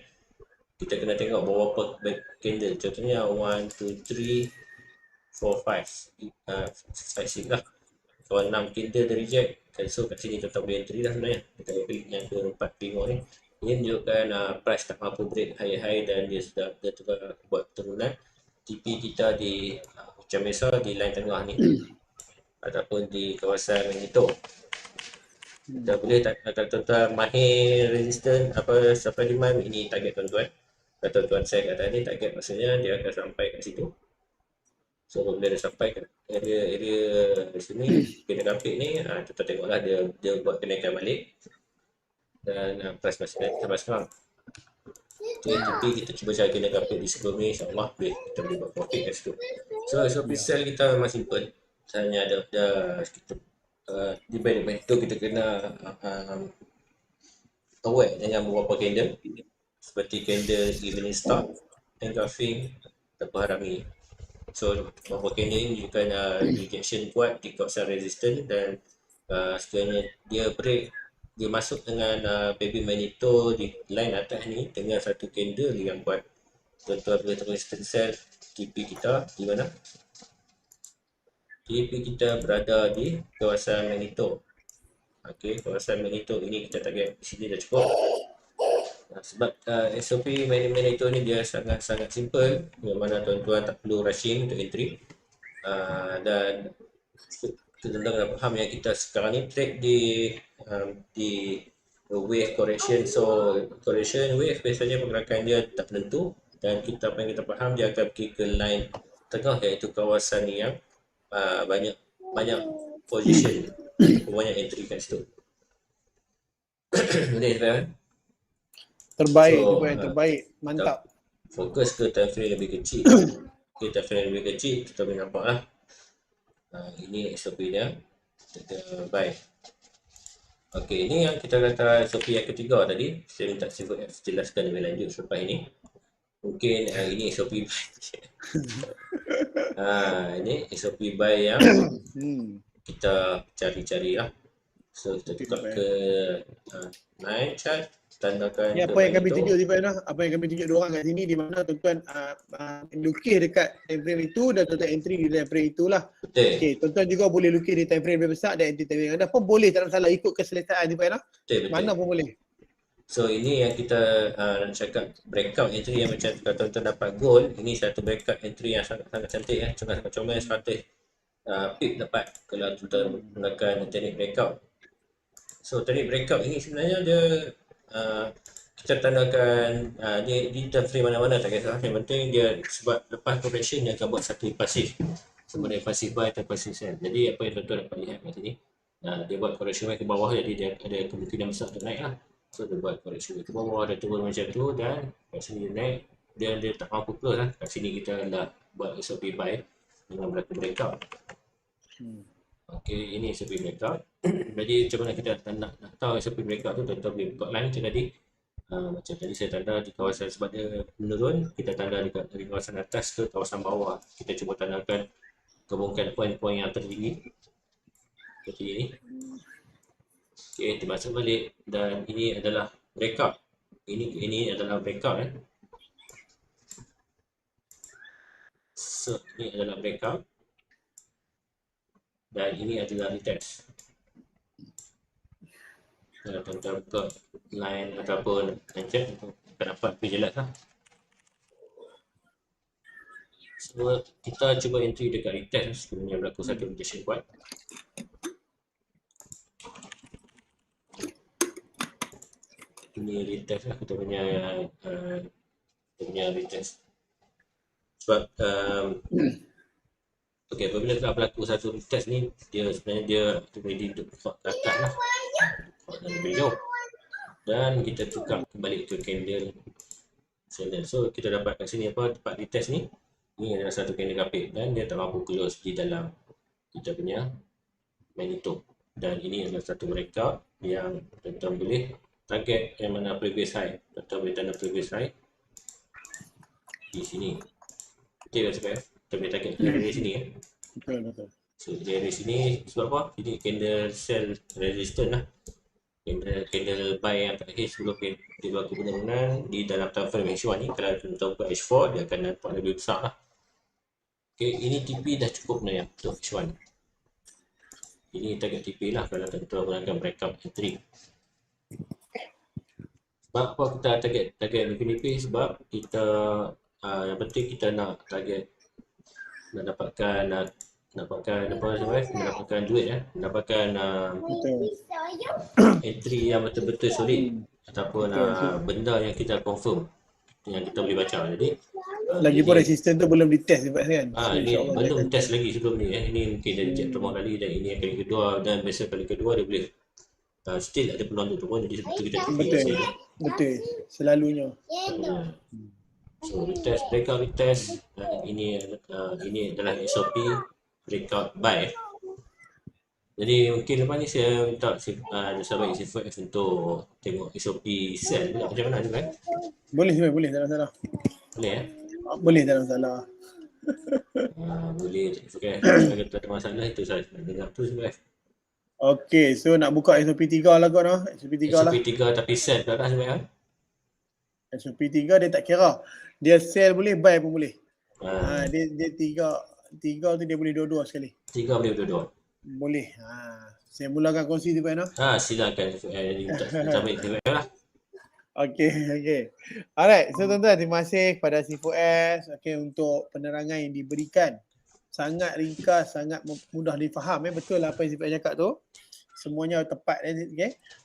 kita kena tengok beberapa candle, contohnya 1, 2, 3, 4, 5, 6 lah. Kalau 6 candle dia reject, so kat sini tetap boleh entry lah sebenarnya. Kita klik yang ke-4 tengok ni, ini menunjukkan price tak mampu break high dan dia telah buat turunan. TP kita di macam biasa di line tengah ni ataupun di kawasan magneto. Kita boleh kalau tuan-tuan mahir resistance supply demand, ini target tuan-tuan. Kalau tuan-tuan saya kata ni target, maksudnya dia akan sampai kat situ. So bila dia sampai ke area di sini, kena grafik ni, kita tengoklah dia buat kenaikan balik dan price masih naik sampai sekarang. Tapi kita cuba cari kena grafik di sebelum ni, insyaAllah kita boleh buat profit kat situ. So SOP cell kita memang simple, hanya ada kita di balik itu kita kena aware dengan beberapa candle seperti candle evening star, engulfing, ataupun harami. So beberapa candle ini menunjukkan rejection kuat di kawasan resistance, dan sekiranya dia break, dia masuk dengan baby magneto di line atas ni dengan satu candle yang kuat, tuan-tuan boleh terus sell TP kita di mana? TP kita berada di kawasan magneto. Okey, kawasan magneto ini kita target di sini dah cukup. Sebab SOP magneto ni dia sangat-sangat simple, yang mana tuan-tuan tak perlu rushing untuk entry. Dan tuan-tuan kena faham yang kita sekarang ni trade di wave correction. So correction wave biasanya pergerakan dia tak menentu, dan apa yang kita faham, dia akan pergi ke line tengah, iaitu kawasan yang banyak position, banyak entry kat situ. Boleh kan? Terbaik, So, yang terbaik. Mantap. fokus ke time frame lebih kecil. Time frame lebih kecil, kita boleh nampak lah. Ini SOP dia. Kita buy. Okey, ini yang kita kata SOP yang ketiga tadi. Saya minta Sifo F jelaskan lebih lanjut selepas ini. Mungkin ini SOP buy. Ini SOP buy yang kita cari-cari lah. So, kita tukar ke night chart, tandakan Ni ke apa yang kami monitor. tunjuk Tiba Noh? Apa yang kami tunjuk diorang kat sini, di mana tuan-tuan lukis dekat time frame itu dan tuan-tuan entry di time frame itulah. Betul. Okey, tuan-tuan juga boleh lukis di time frame yang besar dan entry time frame yang rendah pun boleh, tak ada masalah, ikut keselesaan Tiba Noh. Betul. Mana pun boleh. So ini yang kita nak cakap breakout entry yang macam kalau tuan-tuan dapat gold, ini satu breakout entry yang sangat cantik ya, sangat comel 100 pip dapat kalau tuan-tuan gunakan teknik breakout. So teknik breakout ini sebenarnya dia kita tandakan dia di time frame mana-mana tak kisah, yang penting dia sebab lepas correction dia akan buat satu pasif, sebenarnya pasif buy atau pasif sell. Jadi apa yang tuan-tuan dapat lihat kat sini, dia buat correction ke bawah, jadi dia ada kemungkinan besar untuk naik lah. So dia buat correction ke bawah, dia turun macam tu, dan kat sini dia naik, dia tak mampu close lah. Kat sini kita nak buat SOP buy dengan berlaku breakout. Okey, ini SOP breakout. Jadi macam mana kita nak tahu SOP breakout tu, tuan-tuan boleh buka line macam tadi. Macam tadi saya tanda di kawasan, sebab dia menurun, kita tanda dari kawasan atas ke kawasan bawah. Kita cuba tandakan gabungkan poin-poin yang tertinggi seperti ini. Okey, termasuk balik, dan ini adalah breakout. Ini adalah breakout So, ini adalah breakout. Dan ini adalah retest. Kalau tuan-tuan buka line ataupun handset, akan dapat lebih jelas lah. So, kita cuba entry dekat retest sebelumnya berlaku satu rejection kuat. Ini retest lah, kita punya retest. Sebab apabila telah berlaku satu retest ni, dia sebenarnya dia ready untuk kuat ke atas lah, kuat dan lebih jauh, dan kita tukar kembali ke candle. So kita dapat kat sini apa, tempat retest ni, ini adalah satu candle kapit dan dia tak mampu close di dalam kita punya monitor. Dan ini adalah satu breakout yang tuan-tuan boleh target yang mana previous high. Tuan-tuan boleh tanda previous high di sini. Betul tak sebab kita boleh target dari sini ya. Betul. So dari sini sebab apa? Ini candle sell resistance lah. Candle buy yang terakhir sebelum dia berlaku penurunan di dalam time frame H1 ni. Kalau tuan-tuan buka H4, dia akan nampak lebih besar lah. Okay, ini TP dah cukup sebenarnya untuk H1. Ini target TP lah kalau tuan-tuan gunakan breakout entry. Sebab apa kita target lebih nipis? Sebab kita yang penting kita nak target nak dapatkan duit ya, mendapatkan entry yang betul-betul solid ataupun benda yang kita confirm, yang kita boleh baca. Jadi lagipun resistance tu belum ditest kan. Ini belum test lagi sebelum ni ini mungkin dia reject pertama kali, dan ini yang kali kedua, dan biasa kali kedua dia boleh still ada peluang untuk turun, jadi betul kita betul selalunya. So retest, breakout retest, dan ini adalah SOP breakout buy. Jadi mungkin lepas ni saya minta sahabat Sifo F untuk tengok SOP sell pula macam mana tu kan? Boleh tak ada masalah. Boleh Boleh, tak ada masalah. Boleh okay. Kalau tak ada masalah itu saya dengar tu Sifo F. Okay, so nak buka SOP 3 lah kot noh. SOP 3 lah. SOP 3 tapi sell tak ada Sifo F. SOP 3 dia tak kira. Dia sell boleh, buy pun boleh. Dia tiga tu dia boleh dua-dua sekali. 3 boleh dua-dua. Boleh. Saya mulakan kongsi tu Pak Noh. Silakan minta baik Sifo F lah. Okay. Alright, so tuan-tuan, terima kasih kepada Sifo S untuk penerangan yang diberikan. Sangat ringkas, sangat mudah difaham. Betul lah apa yang Sifo S cakap tu. Semuanya tepat.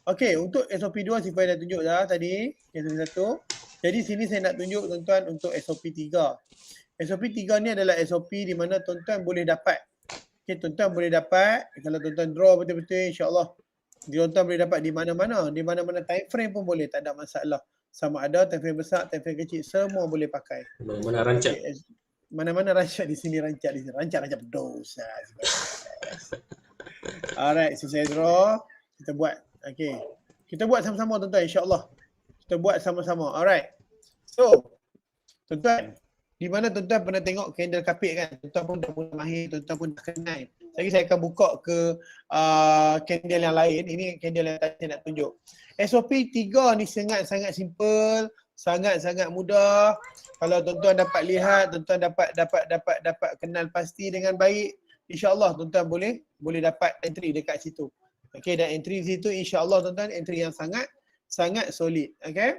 Okay, untuk SOP 2 Sifo S dah tunjuk dah tadi. SOP 1. Jadi sini saya nak tunjuk tuan-tuan untuk SOP 3. SOP 3 ni adalah SOP di mana tuan-tuan boleh dapat. Okay, tuan-tuan boleh dapat, kalau tuan-tuan draw betul-betul, insyaAllah tuan-tuan boleh dapat di mana-mana. Di mana-mana time frame pun boleh, tak ada masalah. Sama ada time frame besar, time frame kecil, semua boleh pakai. Mana rancak. Okay, mana-mana rancak di sini, rancak di sini. Rancak berdosa. Alright, so saya draw. Kita buat. Okay. Kita buat sama-sama tuan-tuan, insyaAllah. Kita buat sama-sama. Alright. So, tuan-tuan, di mana tuan-tuan pernah tengok candle kapit kan? Tuan-tuan pun dah mula mahir, tuan-tuan pun dah kenal. Lagi saya akan buka ke candle yang lain. Ini candle yang tadi saya nak tunjuk. SOP 3 ni sangat-sangat simple, sangat-sangat mudah. Kalau tuan-tuan dapat lihat, tuan-tuan dapat kenal pasti dengan baik, insya-Allah tuan-tuan boleh dapat entry dekat situ. Okey, dan entry situ insya-Allah tuan-tuan entry yang sangat solid. Okey.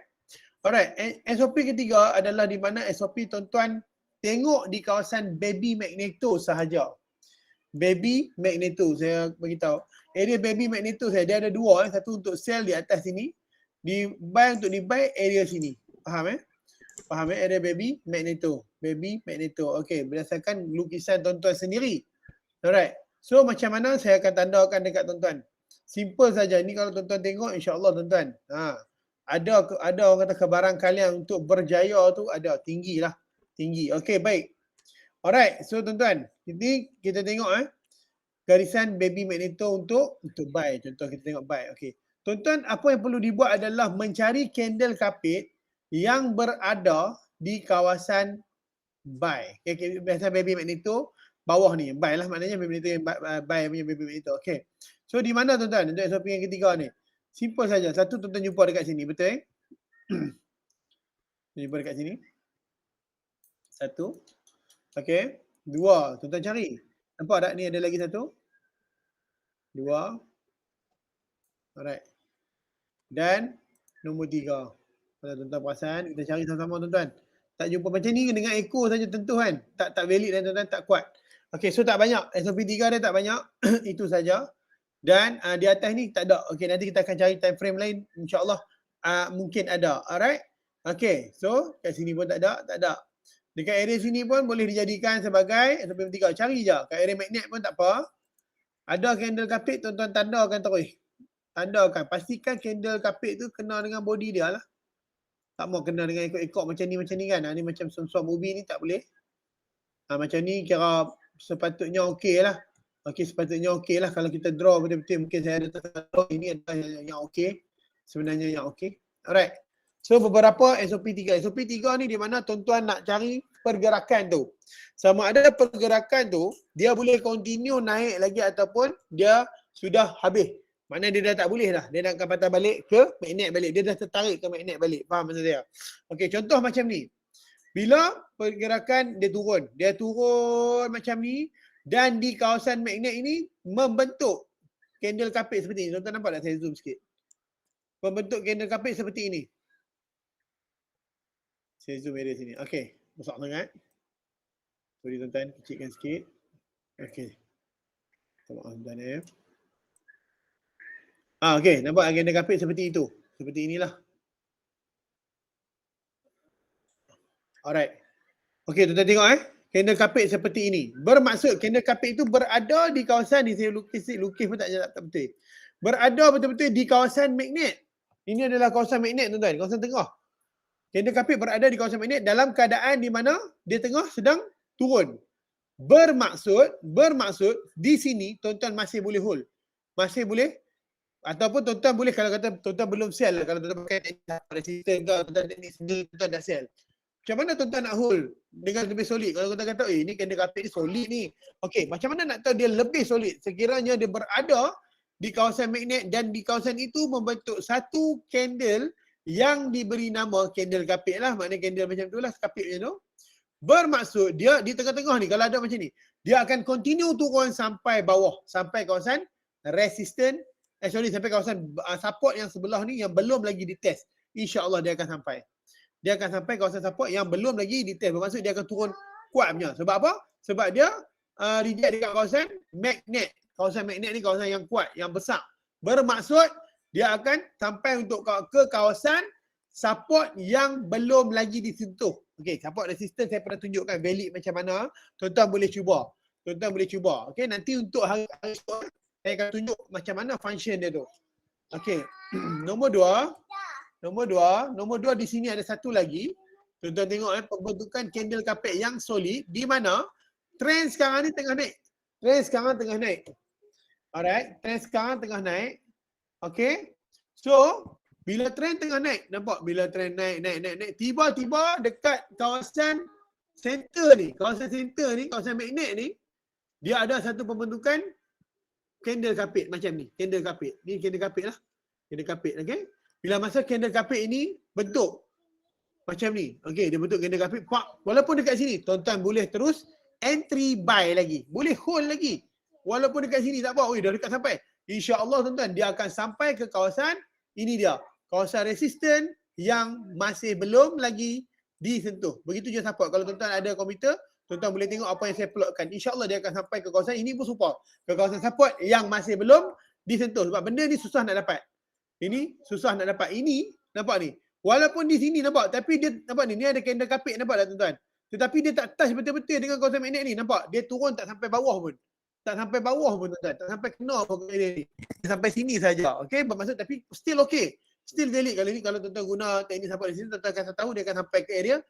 Alright, SOP ketiga adalah di mana SOP tuan-tuan tengok di kawasan baby magneto sahaja. Baby magneto saya beritahu. Area baby magneto saya dia ada dua, satu untuk sell di atas sini, di buy untuk di buy area sini. Faham Faham area baby magneto. Baby magneto. Okey, berdasarkan lukisan tuan-tuan sendiri. Alright. So macam mana saya akan tandakan dekat tuan-tuan. Simple saja. Ni kalau tuan-tuan tengok insya-Allah tuan-tuan. Ada orang kata kebaran kalian untuk berjaya tu ada tinggi. Okey, baik. Alright, so tuan-tuan, ini kita tengok garisan baby magneto untuk buy. Contoh kita tengok buy. Okey. Tuan-tuan, apa yang perlu dibuat adalah mencari candle kapit yang berada di kawasan buy. Okay, biasa baby magneto bawah ni, buy lah maknanya baby magneto yang buy punya baby magneto. Okey. So di mana tuan-tuan untuk SOP yang ketiga ni? Simple saja. Satu tuan-tuan jumpa dekat sini, betul jumpa dekat sini. Satu. Okey. Dua. Tuan-tuan cari. Nampak tak ni ada lagi satu? Dua. Alright. Dan nombor 3. Kalau tuan-tuan perasan, kita cari sama-sama tuan-tuan. Tak jumpa macam ni dengan echo saja tentu kan. Tak valid dan tuan-tuan tak kuat. Okey, so tak banyak. SOP 3 dia tak banyak. Itu saja. Dan di atas ni tak ada. Okey, nanti kita akan cari time frame lain. InsyaAllah mungkin ada. Alright. Okey, so kat sini pun tak ada. Dekat area sini pun boleh dijadikan sebagai SOP 3. Cari je. Kat area magnet pun tak apa. Ada candle kapit, tuan-tuan tandakan terus. Tandakan. Pastikan candle kapit tu kena dengan body dia lah. Tak mau kena dengan ekor-ekor macam ni kan. Ni macam suam-suam ubi ni tak boleh. Macam ni kira sepatutnya okey lah. Okey, sepatutnya okey lah kalau kita draw betul-betul. Mungkin saya ada terlalu ini adalah yang okey. Sebenarnya yang okey. Alright. So beberapa SOP 3. SOP 3 ni di mana tuan-tuan nak cari pergerakan tu. Sama ada pergerakan tu, dia boleh continue naik lagi ataupun dia sudah habis. Maknanya dia dah tak boleh dah. Dia nak patah balik ke magnet balik. Dia dah tertarik ke magnet balik. Faham maksud saya? Okey, contoh macam ni. Bila pergerakan dia turun macam ni dan di kawasan magnet ini membentuk candle kapit seperti ini. Tuan-tuan nampak tak? Saya zoom sikit. Membentuk candle kapit seperti ini. Saya zoom area sini. Okey, besar sangat. Sorry tuan-tuan, kecilkan sikit. Okey. Maaf tuan-tuan okey, nampak candle kapit seperti itu. Seperti inilah. Alright. Okey, tuan-tuan tengok candle kapit seperti ini. Bermaksud candle kapit itu berada di kawasan ni. Saya lukis pun tak betul. Berada betul-betul di kawasan magnet. Ini adalah kawasan magnet tuan-tuan, kawasan tengah. Candle kapit berada di kawasan magnet dalam keadaan di mana dia tengah sedang turun. Bermaksud di sini tuan-tuan masih boleh hold. Masih boleh ataupun tuan-tuan boleh kalau kata tuan-tuan belum sell, kalau tuan-tuan pakai resistor ke tuan-tuan teknik sendiri tuan-tuan dah sell. Macam mana tuan-tuan nak hold dengan lebih solid? Kalau tuan-tuan kata, ni candle kapit ni solid ni. Okey, macam mana nak tahu dia lebih solid? Sekiranya dia berada di kawasan magnet dan di kawasan itu membentuk satu candle yang diberi nama candle kapit lah. Maknanya candle macam tu lah, kapit macam tu. Bermaksud dia di tengah-tengah ni, kalau ada macam ni, dia akan continue turun sampai bawah. Sampai kawasan resistance, sampai kawasan support yang sebelah ni yang belum lagi ditest. InsyaAllah dia akan sampai. Dia akan sampai kawasan support yang belum lagi ditest. Bermaksud dia akan turun kuat punya. Sebab apa? Sebab dia reject dekat kawasan magnet. Kawasan magnet ni kawasan yang kuat, yang besar. Bermaksud dia akan sampai untuk ke kawasan support yang belum lagi disentuh. Okey, support resistance saya pernah tunjukkan valid macam mana. Tuan-tuan boleh cuba. Tuan-tuan boleh cuba. Okey, nanti untuk hari esok saya akan tunjuk macam mana function dia tu. Okey. Nombor dua di sini ada satu lagi. Tuan-tuan tengok pembentukan candle carpet yang solid di mana trend sekarang ni tengah naik. Alright, trend sekarang tengah naik. Okey. So, bila trend tengah naik, nampak bila trend naik, tiba-tiba dekat kawasan center ni, kawasan magnet ni, dia ada satu pembentukan candle carpet macam ni. Candle carpet. Ni candle carpet lah. Candle carpet, okey. Bila masa candle carpet ini bentuk macam ni. Okey, dia bentuk candle carpet. Walaupun dekat sini, tuan-tuan boleh terus entry buy lagi. Boleh hold lagi. Walaupun dekat sini tak apa. Dah dekat sampai. InsyaAllah tuan-tuan, dia akan sampai ke kawasan ini dia. Kawasan resisten yang masih belum lagi disentuh. Begitu je support. Kalau tuan-tuan ada komputer, tuan-tuan boleh tengok apa yang saya plotkan. InsyaAllah dia akan sampai ke kawasan ini pun support. Ke kawasan support yang masih belum disentuh. Sebab benda ni susah nak dapat. Ini susah nak dapat. Ini nampak ni. Walaupun di sini nampak. Tapi dia nampak ni. Ni ada candle carpet nampak tak tuan-tuan. Tetapi dia tak touch betul-betul dengan kawasan magnet ni. Nampak? Dia turun tak sampai bawah pun. Tak sampai bawah pun tuan-tuan. Tak sampai kena pun area ni. Dia sampai sini saja. Okey. Bermaksud tapi still okay. Still valid. Kalau ni kalau tuan-tuan guna teknik sampai di sini, tuan-tuan akan tahu dia akan sampai ke area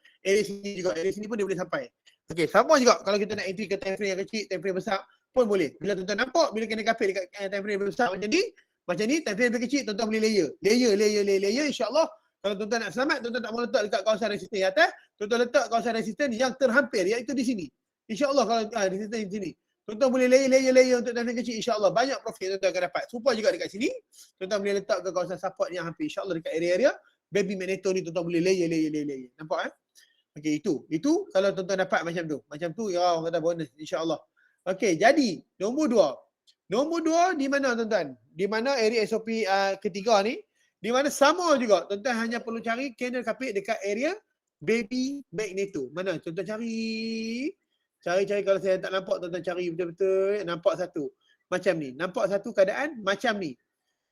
sini juga. Area sini pun dia boleh sampai. Okey. Sama juga kalau kita nak entry ke time frame yang kecil, time frame besar pun boleh. Bila tuan-tuan nampak bila candle carpet dekat time frame besar macam ni, time frame kecil, tuan-tuan boleh layer. Layer. InsyaAllah kalau tuan-tuan nak selamat, tuan-tuan tak mau letak dekat kawasan resisten yang atas, tuan-tuan letak kawasan resisten yang terhampir, iaitu di sini. InsyaAllah kalau resisten di sini. Tuan-tuan boleh layer untuk time frame kecil, insyaAllah banyak profit tuan-tuan akan dapat. Supaya juga dekat sini, tuan-tuan boleh letak ke kawasan support yang hampir. InsyaAllah dekat area-area baby magneto ni tuan-tuan boleh layer. Nampak Okey, itu kalau tuan-tuan dapat macam tu. Macam tu ya orang kata bonus insya-Allah. Okey, jadi nombor dua di mana tuan-tuan? Di mana area SOP ketiga ni, di mana sama juga. Tuan-tuan hanya perlu cari candle carpet dekat area baby magneto. Mana? Tuan-tuan cari kalau saya tak nampak, tuan-tuan cari betul-betul. Nampak satu. Macam ni. Nampak satu keadaan macam ni.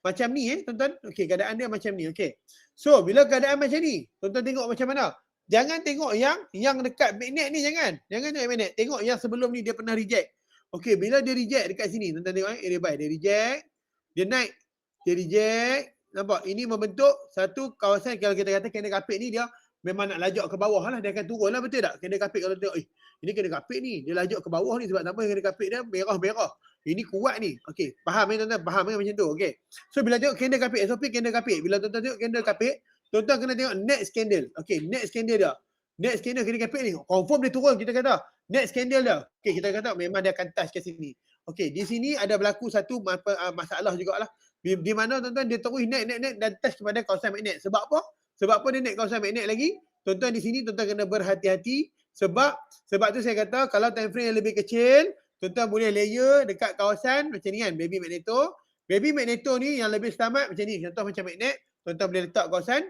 Macam ni tuan-tuan. Okey, keadaan dia macam ni. Okey. So, bila keadaan macam ni, tuan-tuan tengok macam mana? Jangan tengok yang dekat magnet ni, jangan tengok magnet. Tengok yang sebelum ni dia pernah reject. Okey, bila dia reject dekat sini, tuan-tuan tengok area buy, dia reject, dia naik, dia reject. Nampak? Ini membentuk satu kawasan. Kalau kita kata candle carpet ni dia memang nak lajak ke bawah lah, dia akan turun lah, betul tak? Candle carpet kalau tengok, ini candle carpet ni, dia lajak ke bawah ni sebab apa? Candle carpet dia merah-merah. Ini kuat ni. Okey, faham tuan-tuan? Faham macam tu? Okey. So bila tengok candle carpet, SOP candle carpet, bila tuan-tuan tengok candle carpet, tuan-tuan kena tengok next candle. Okey, next candle dia. Next candle candle carpet ni, confirm dia turun, kita kata. Next candle dia. Okey, kita kata memang dia akan touch ke sini. Okey, di sini ada berlaku satu masalah jugalah. Di mana tuan-tuan dia terus naik dan touch kepada kawasan magnet. Sebab apa? Sebab apa dia naik kawasan magnet lagi? Tuan-tuan di sini tuan-tuan kena berhati-hati sebab tu saya kata kalau time frame yang lebih kecil, tuan-tuan boleh layer dekat kawasan macam ni kan, baby magneto. Baby magneto ni yang lebih selamat macam ni. Contoh macam magnet, tuan-tuan boleh letak kawasan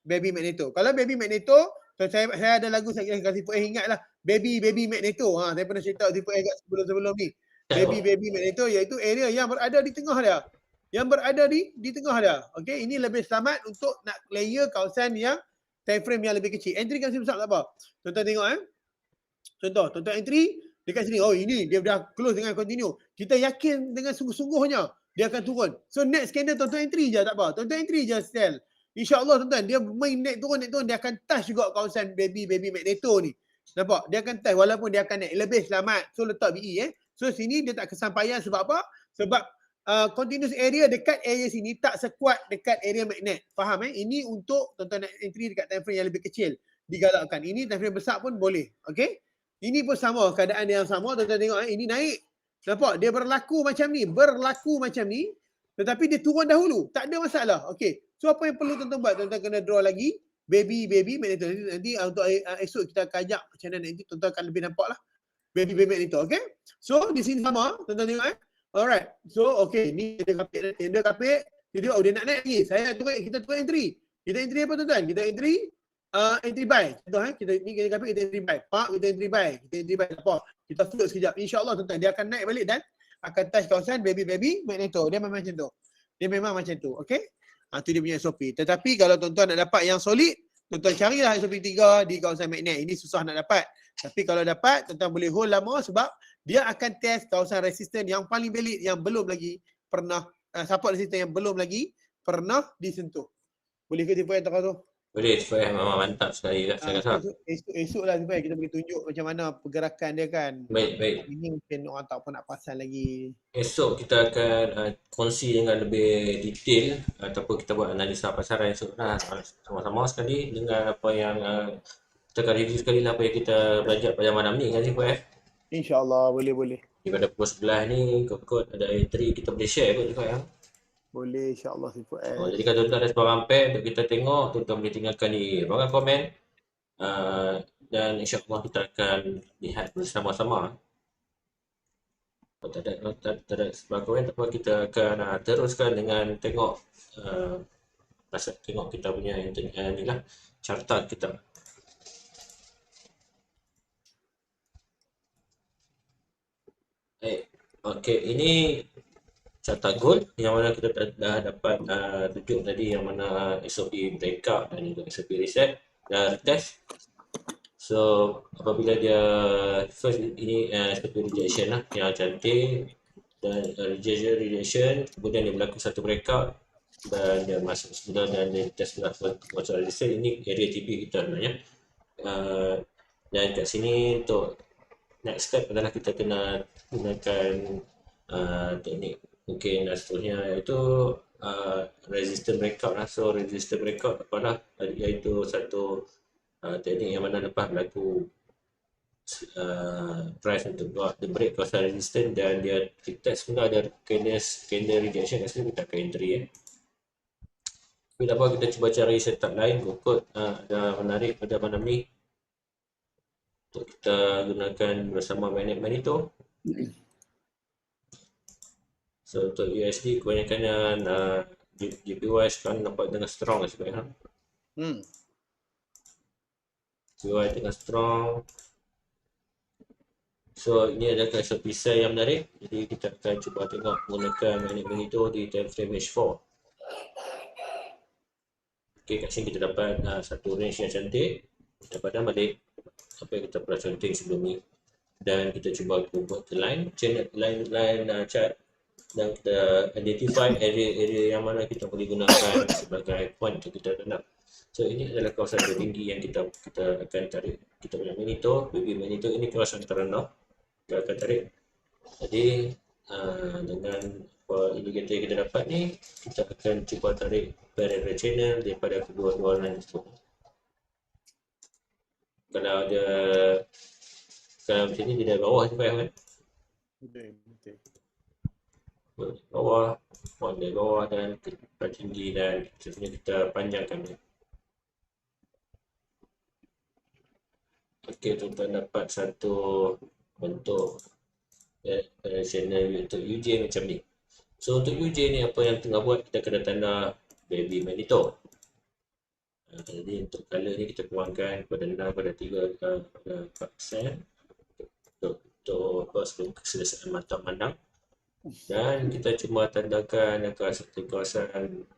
baby magneto. Kalau baby magneto, saya ada lagu saya kasih ingatlah baby magneto. Saya pernah cerita tipu kat sebelum ni. Baby magneto iaitu area yang berada di tengah dia. Yang berada di tengah dia. Okey, ini lebih selamat untuk nak layer kawasan yang time frame yang lebih kecil. Entry kan besar tak apa. Tuan-tuan tengok Contoh, tuan-tuan entry dekat sini. Oh, ini dia dah close dengan continue. Kita yakin dengan sungguh-sungguhnya dia akan turun. So next candle tuan-tuan entry je tak apa. Tuan-tuan entry je sell. InsyaAllah tuan-tuan, dia main naik turun, dia akan touch juga kawasan baby magneto ni. Nampak? Dia akan touch walaupun dia akan naik. Lebih selamat. So letak BE So sini dia tak kesampaian sebab apa? Sebab continuous area dekat area sini tak sekuat dekat area magnet. Faham Ini untuk tuan-tuan nak entry dekat time frame yang lebih kecil. Digalakkan. Ini time frame besar pun boleh. Okey? Ini pun sama. Keadaan dia yang sama. Tuan-tuan tengok ini naik. Nampak? Dia berlaku macam ni. Tetapi dia turun dahulu. Tak ada masalah. Okey. So apa yang perlu tuan-tuan buat? Tuan-tuan kena draw lagi baby magneto. Nanti untuk esok kita akan ajak macam mana nanti tuan-tuan akan lebih nampak lah baby magneto. Okey. So di sini sama. Tuan-tuan tengok Alright. So okey, ni tender kapit. Jadi dia nak naik lagi. Kita tukar entry. Kita entry apa tuan-tuan? Kita entry buy. Contoh kita ni kita kapit kita entry buy. Kita entry buy. Apa? Kita float sekejap. Insya-Allah tuan-tuan dia akan naik balik dan akan touch kawasan baby magneto. Dia memang macam tu. Okey. Itu dia punya SOP. Tetapi kalau tuan-tuan nak dapat yang solid, tuan-tuan carilah SOP 3 di kawasan magnet. Ini susah nak dapat. Tapi kalau dapat, tuan-tuan boleh hold lama sebab dia akan test kawasan resisten yang paling valid yang belum lagi pernah, support resisten yang belum lagi pernah disentuh. Boleh ke tipu yang tu? Boleh, supaya memang mantap sekali lah saya rasa. Esok lah supaya kita boleh tunjuk macam mana pergerakan dia kan. Baik. Ini mungkin orang tak apa nak pasal lagi. Esok kita akan kongsi dengan lebih detail ataupun kita buat analisa pasaran esok lah sama-sama sekali dengan apa yang kita akan review sekali lah apa yang kita belajar pada malam ni kan Sifu InsyaAllah boleh. Daripada pukul 11 ni kot ada entry kita boleh share kot Sifu Boleh insyaAllah Sifu jadi kalau tuan-tuan ada sebarang pair untuk kita tengok, tuan-tuan boleh tinggalkan di ruangan komen dan insyaAllah kita akan lihat bersama-sama. Kalau tak ada sebarang komen, tak apa, kita akan teruskan dengan tengok tengok kita punya ni lah, carta kita. Okey, ini carta gold yang mana kita dah dapat tunjuk tadi yang mana SOP breakout dan juga SOP reset dan test. So apabila dia first ini SOP rejection lah yang cantik dan rejection, kemudian dia berlaku satu breakout dan dia masuk semula dan dia test masuk resistance. Ini area TP kita sebenarnya. Dan kat sini untuk next step adalah kita kena gunakan teknik mungkin seterusnya iaitu resistance breakout lah. So resistance breakout apalah, iaitu satu teknik yang mana lepas berlaku price untuk buat the break kawasan resistance dan dia test pun ada candle rejection kat sini, kita akan entry Tapi tak apa, kita cuba cari setup lain kot ada menarik pada malam ni untuk kita gunakan bersama Magneto. So untuk USD kebanyakannya JPY sekarang nampak tengah strong lah sebenarnya. JPY tengah strong. So ini adalah SOP sell yang menarik. Jadi kita akan cuba tengok menggunakan Magneto di time frame H4. Okay, kat sini kita dapat satu range yang cantik. Kita padam balik apa yang kita pernah conteng sebelum ni. Dan kita cuba buat line chart dan kita identify area yang mana kita boleh gunakan sebagai point untuk kita tanam. So ini adalah kawasan tertinggi yang kita akan tarik. Kita punya Magneto, baby Magneto ini kawasan terendah. Kita akan tarik. Jadi dengan indicator yang kita dapat ni, kita akan cuba tarik parallel channel daripada kedua-dua line itu. Kalau macam ni dia dari bawah je kan? Betul. Bawah, point dari bawah dan tinggi dan seterusnya kita panjangkan dia. Okey, tuan-tuan dapat satu bentuk channel untuk UJ macam ni. So untuk UJ ni apa yang tengah buat, kita kena tanda baby Magneto. Jadi untuk color ni kita kurangkan pada 6 pada 3 pada 4% untuk sebelum keselesaan mata pandang. Dan kita cuma tandakan satu kawasan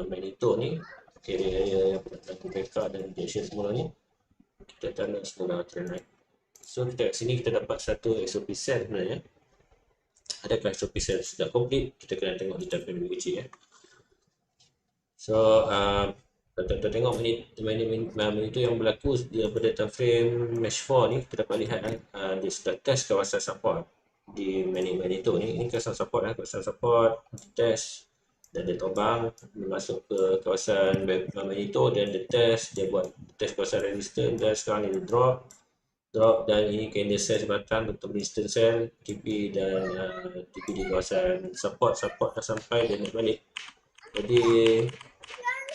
Magneto ni, area yang berlaku breakout dan rejection semula ni, kita tanda semula trend line. So kita kat sini kita dapat satu SOP sell sebenarnya. Adakah SOP sell sudah complete? Kita kena tengok di time frame lebih kecil So kita tengok Magneto yang berlaku daripada time frame mesh 4 ni, kita dapat lihat dia sudah test kawasan support di Magneto ni. Ini kawasan support test dan dia terbang masuk ke kawasan Magneto dan dia buat test kawasan resistance dan sekarang ni dia drop dan ini candle sell sebatang untuk resistance sell TP dan TP di kawasan support dah sampai dan naik balik. Jadi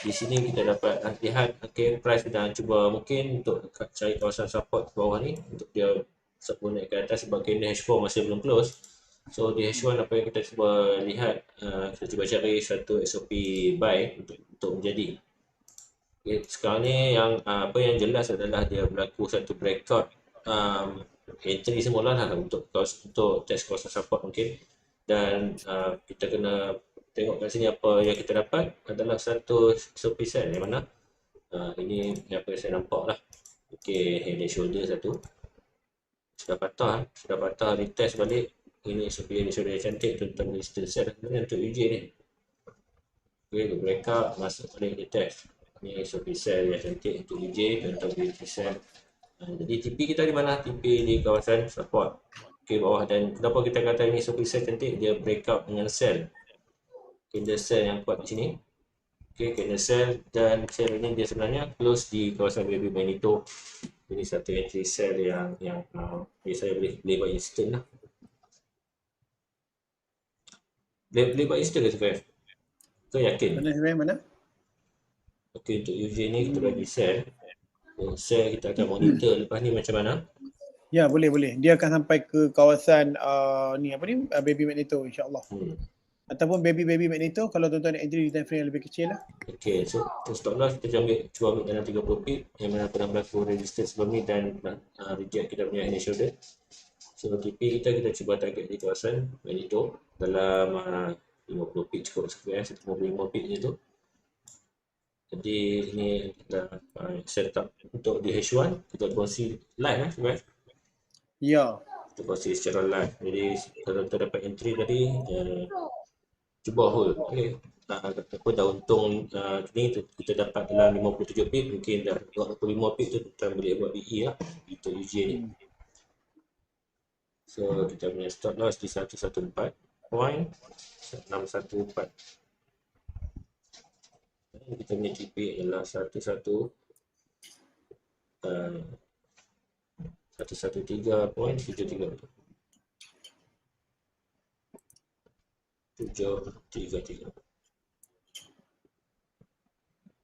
di sini kita dapat lihat price dah cuba mungkin untuk cari kawasan support bawah ni untuk dia sebelum naik ke atas sebab candle H4 masih belum close. So di H1 apa yang kita cuba lihat, kita cuba cari satu SOP buy untuk menjadi. Sekarang ni yang apa yang jelas adalah dia berlaku satu breakout entry semula lah untuk test kawasan support mungkin, dan kita kena tengok kat sini apa yang kita dapat adalah satu SOP cell yang mana ini apa yang saya nampak lah. Okey, head and shoulder satu. Sudah patah retest balik. Ini SOP head and shoulder yang cantik tentang resistance cell untuk UJ ni. Okey, break up, masuk balik retest. Ini SOP cell yang cantik untuk UJ tentang UJ cell. Jadi TP kita di mana? TP di kawasan support. Okey, bawah. Dan kenapa kita kata ini SOP cell cantik? Dia break up dengan sel. Kender cell yang kuat di sini. Okey, kender cell dan sel ini dia sebenarnya close di kawasan baby magneto. Ini satu entry cell yang saya boleh buat instant lah. Boleh buat instant ke Sufyan? Kau yakin? Mana? Okey, untuk UJ ni kita bagi sel. Sel kita akan monitor lepas ni macam mana. Ya, boleh. Dia akan sampai ke kawasan baby magneto insya-Allah. Ataupun baby magneto kalau tuan-tuan entry di time frame yang lebih kecil lah. Okey, so stop loss kita cuba ambil dalam 30 pip yang mana pernah berlaku resistance sebelum ni dan reject kita punya head and shoulder. So TP kita cuba target di kawasan magneto dalam 50 pip cukup sekian, 155 pip je tu. Jadi ini dah setup untuk di H1 kita kongsi live sebenarnya. Ya. Kita kongsi secara live. Jadi kalau kita dapat entry tadi cuba hold. Okey. Apa dah untung ni kita dapat dalam 57 pip, mungkin dah 25 pip tu kita boleh buat BE lah untuk UJ ni. So kita punya stop loss di 114.614. Kita punya TP ialah 113.73. betul. 733.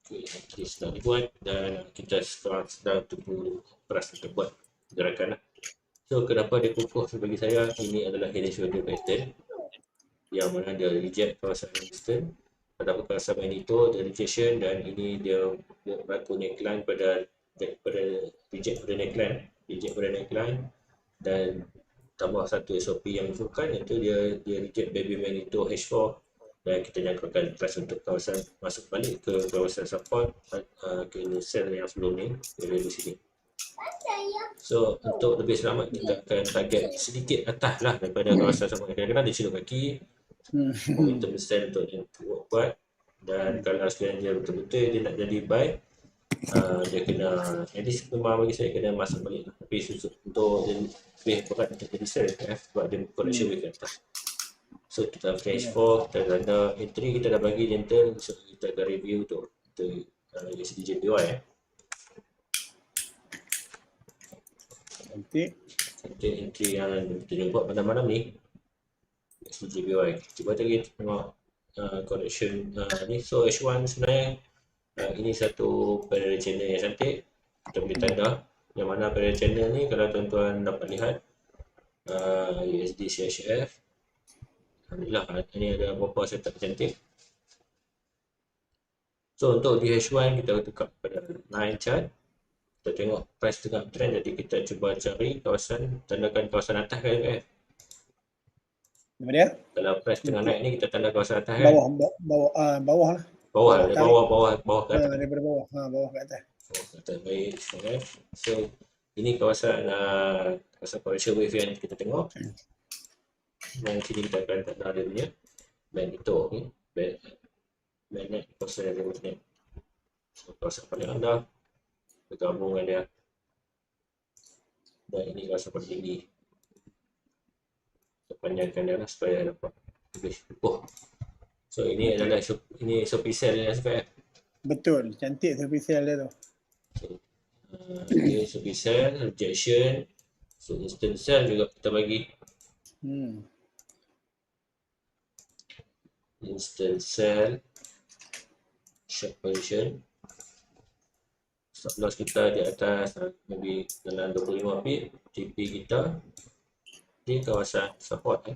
Okey, nanti sudah dibuat dan kita sekarang sedang tunggu peras untuk buat gerakan lah. So kenapa dia kukuh bagi saya, ini adalah head and shoulder pattern yang mana dia reject kawasan resistance pada kawasan magneto, dia rejection, dan ini dia berlaku neckline pada reject pada neckline dan tambah satu SOP yang bukan, iaitu dia reject baby magneto H4 dan kita jangkakan price untuk kawasan masuk balik ke kawasan support ke sel yang sebelum ni dari sini. So untuk lebih selamat kita akan target sedikit atas lah daripada kawasan support. Kadang-kadang dia silap kaki momentum sel untuk yang kuat, dan kalau sekiranya dia betul-betul dia nak jadi buy, dia kena, at least memang bagi saya kena masuk balik lah. Tapi untuk dia lebih berat untuk jadi sell sebab dia correction wave ke atas. So kita flash 4, kita tanda entry, kita dah bagi gentle. So kita akan review untuk SDJPY Nanti entry yang kita buat pada malam ni SDJPY. Cuba lagi tengok correction ni. So H1 sebenarnya ini satu parallel channel yang cantik. Kita boleh tanda yang mana parallel channel ni, kalau tuan-tuan dapat lihat USD CHF, alhamdulillah ini ada beberapa setup cantik. So untuk di H1 kita tukar pada line chart, kita tengok price tengah trend, jadi kita cuba cari kawasan, tandakan kawasan atas kan. Apa dia? Kalau price tengah naik ni kita tanda kawasan atas kan. Bawah lah. Bawah ke atas. Daripada bawah. Bawah ke atas. Baik. So ini kawasan correction wave yang kita tengok. Dan sini kita akan tanda dia punya magneto ni. Magnet kawasan yang magnet. So kawasan paling rendah bergabung dengan dia. Dan ini kawasan paling tinggi. Kita panjangkan dia lah supaya dapat lebih kukuh. So ini adalah SOP cell yang saya. Betul, cantik SOP cell dia tu. So, ini SOP cell, rejection. So instant cell juga kita bagi. Instant cell, short position. Stop loss kita di atas maybe dalam 25 pip. TP kita di kawasan support.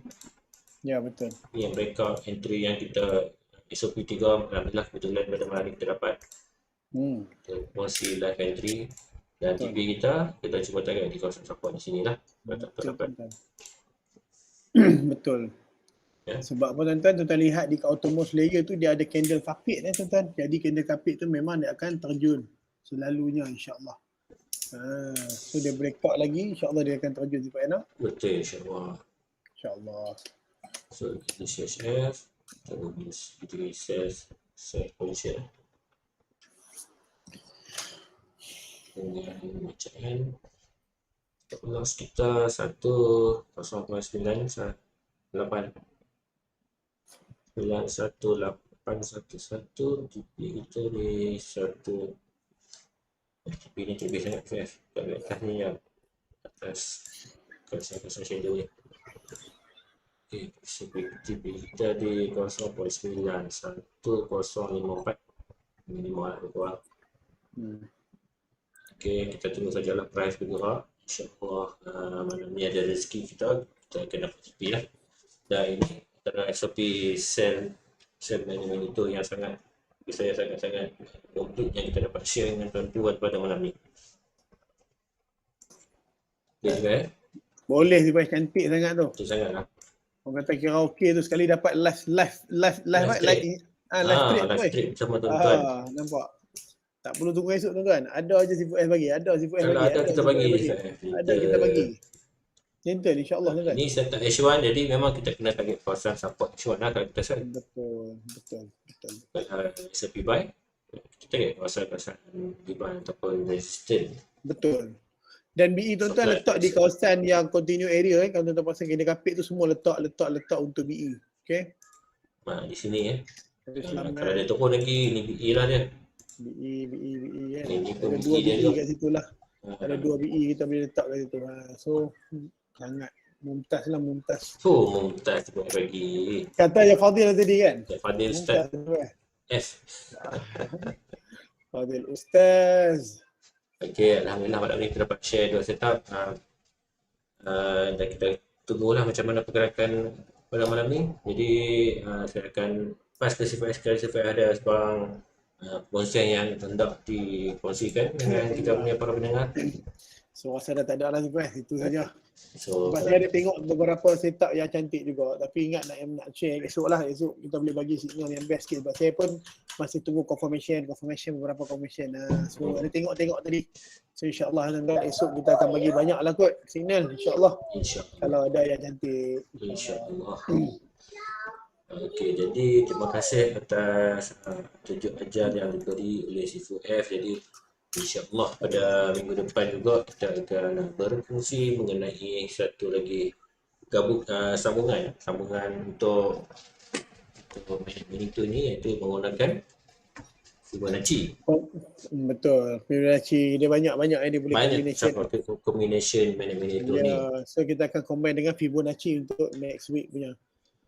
Ya, betul. Ini yang breakout entry yang kita SOP 3, alhamdulillah kebetulan pada malam ni kita dapat. Kita kongsi live entry dan TP kita cuba target di kawasan support di sini lah. Betul. Ya. Sebab apa tuan-tuan, tuan-tuan lihat di outermost layer tu dia ada candle kapit tuan-tuan. Jadi candle kapit tu memang dia akan terjun selalunya insya-Allah. So dia breakout lagi, insya-Allah dia akan terjun Zifu F. Betul, insyaAllah. Insya-Allah. So kita CHF, kita sell position dengan bacaan loss kita 1.0918 91811 GP kita di 1 GP ni tinggi sangat FF kat atas ni yang atas kawasan shadow ni. Okay, GP kita di 0.91054 minimal lebih kurang. Okay, kita tunggu sajalah price bergerak. InsyaAllah malam ni ada rezeki kita akan dapat GP lah. Dan ini antara SOP sell menu itu yang sangat saya sangat-sangat untuk yang kita dapat share dengan tuan-tuan pada malam ni. Boleh juga Boleh Zifu F, cantik sangat tu. Cantik sangat lah. Orang kata karaoke tu sekali dapat live trip bersama tuan-tuan. Nampak. Tak perlu tunggu esok tuan-tuan. Ada je Zifu F bagi. Ada Zifu F Kalau bagi. ada kita bagi. Ada kita bagi. Gentle insya-Allah tuan-tuan. Ini setup H1 jadi memang kita kena target kawasan support H1 lah kalau kita sell. Betul. Kalau SOP buy kita target kawasan di buy ataupun resistance. Betul. Dan BE tuan-tuan letak di kawasan yang continue area kalau tuan-tuan pasang kena kapit tu semua letak untuk BE. Okey. Di sini Kalau kalau dia turun lagi ni BE lah dia. BE kan. Ini pun Ada BE 2 dia BE tu. kat situ lah. Ada 2 BE kita boleh letak kat situ. So sangat mumtaz lah, mumtaz. Mumtaz buat bagi. Kata yang Fadil tadi kan. Fadil Ustaz F. Fadil Ustaz. Okey, alhamdulillah malam ni kita dapat share 2 setup. Dan kita tunggulah macam mana pergerakan pada malam ni. Jadi saya akan pas ke Zifu F sekali ada sebarang perkongsian yang hendak dikongsikan dengan kita punya para pendengar. So rasa dah tak ada lah Zifu F, itu saja. So Sebab saya ada tengok beberapa setup yang cantik juga. Tapi ingat nak share esok lah. Esok kita boleh bagi signal yang best sikit. Sebab saya pun masih tunggu confirmation beberapa confirmation. So ada tengok tadi. So insyaAllah tuan-tuan esok kita akan bagi banyak lah kot signal insyaAllah. Kalau ada yang cantik. InsyaAllah. Okey, jadi terima kasih atas tunjuk ajar yang diberi oleh Zifu F. Jadi InsyaAllah pada minggu depan juga kita akan berfungsi mengenai satu lagi sambungan untuk manajemen ni iaitu menggunakan Fibonacci. Betul, Fibonacci dia banyak dia boleh combination manajemen itu ni. So kita akan combine dengan Fibonacci untuk next week punya.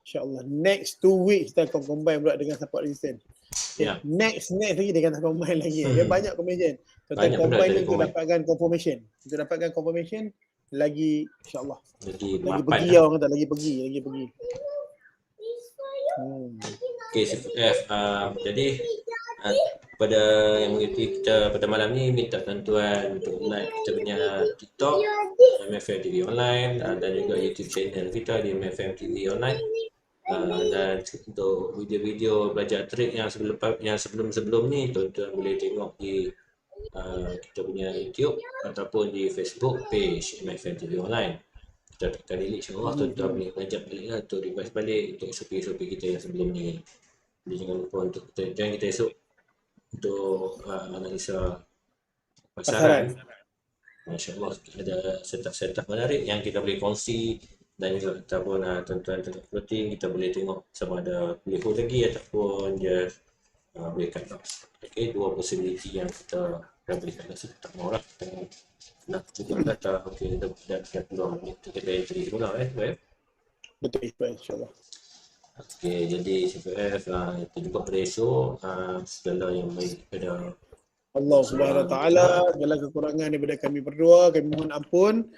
InsyaAllah next 2 weeks kita akan combine pula dengan support resistance. Next lagi dia akan combine lagi. Dia banyak combination. Kita combine ni untuk dapatkan confirmation. Kita dapatkan confirmation lagi insyaAllah. Lagi pergi orang kata lagi pergi. Okey, F. Jadi pada yang mengikuti kita pada malam ni minta bantuan untuk like kita punya TikTok MFM TV Online dan juga YouTube channel kita di MFM TV Online. Dan untuk video-video belajar trade yang sebelum ni tuan-tuan boleh tengok di kita punya YouTube ataupun di Facebook page MFM TV Online. Kita tekan delete insyaAllah tuan-tuan boleh belajar balik lah untuk revise balik untuk SOP kita yang sebelum ni. Jadi jangan lupa untuk join kita esok untuk analisa pasaran. InsyaAllah ada setup menarik yang kita boleh kongsi. Dan juga ataupun tuan-tuan tengok floating kita boleh tengok sama ada boleh hold lagi ataupun just boleh cut loss. Okay, 2 possibility yang kita boleh cut loss. Tak mau lah kita nak cukup data. Okay, dah 20 minit kita entry dulu lah Betul insyaAllah. Okay, jadi Zifu F itu juga pada esok segala yang baik pada Allah Subhanahu Wa Taala, segala kekurangan daripada kami berdua kami mohon ampun.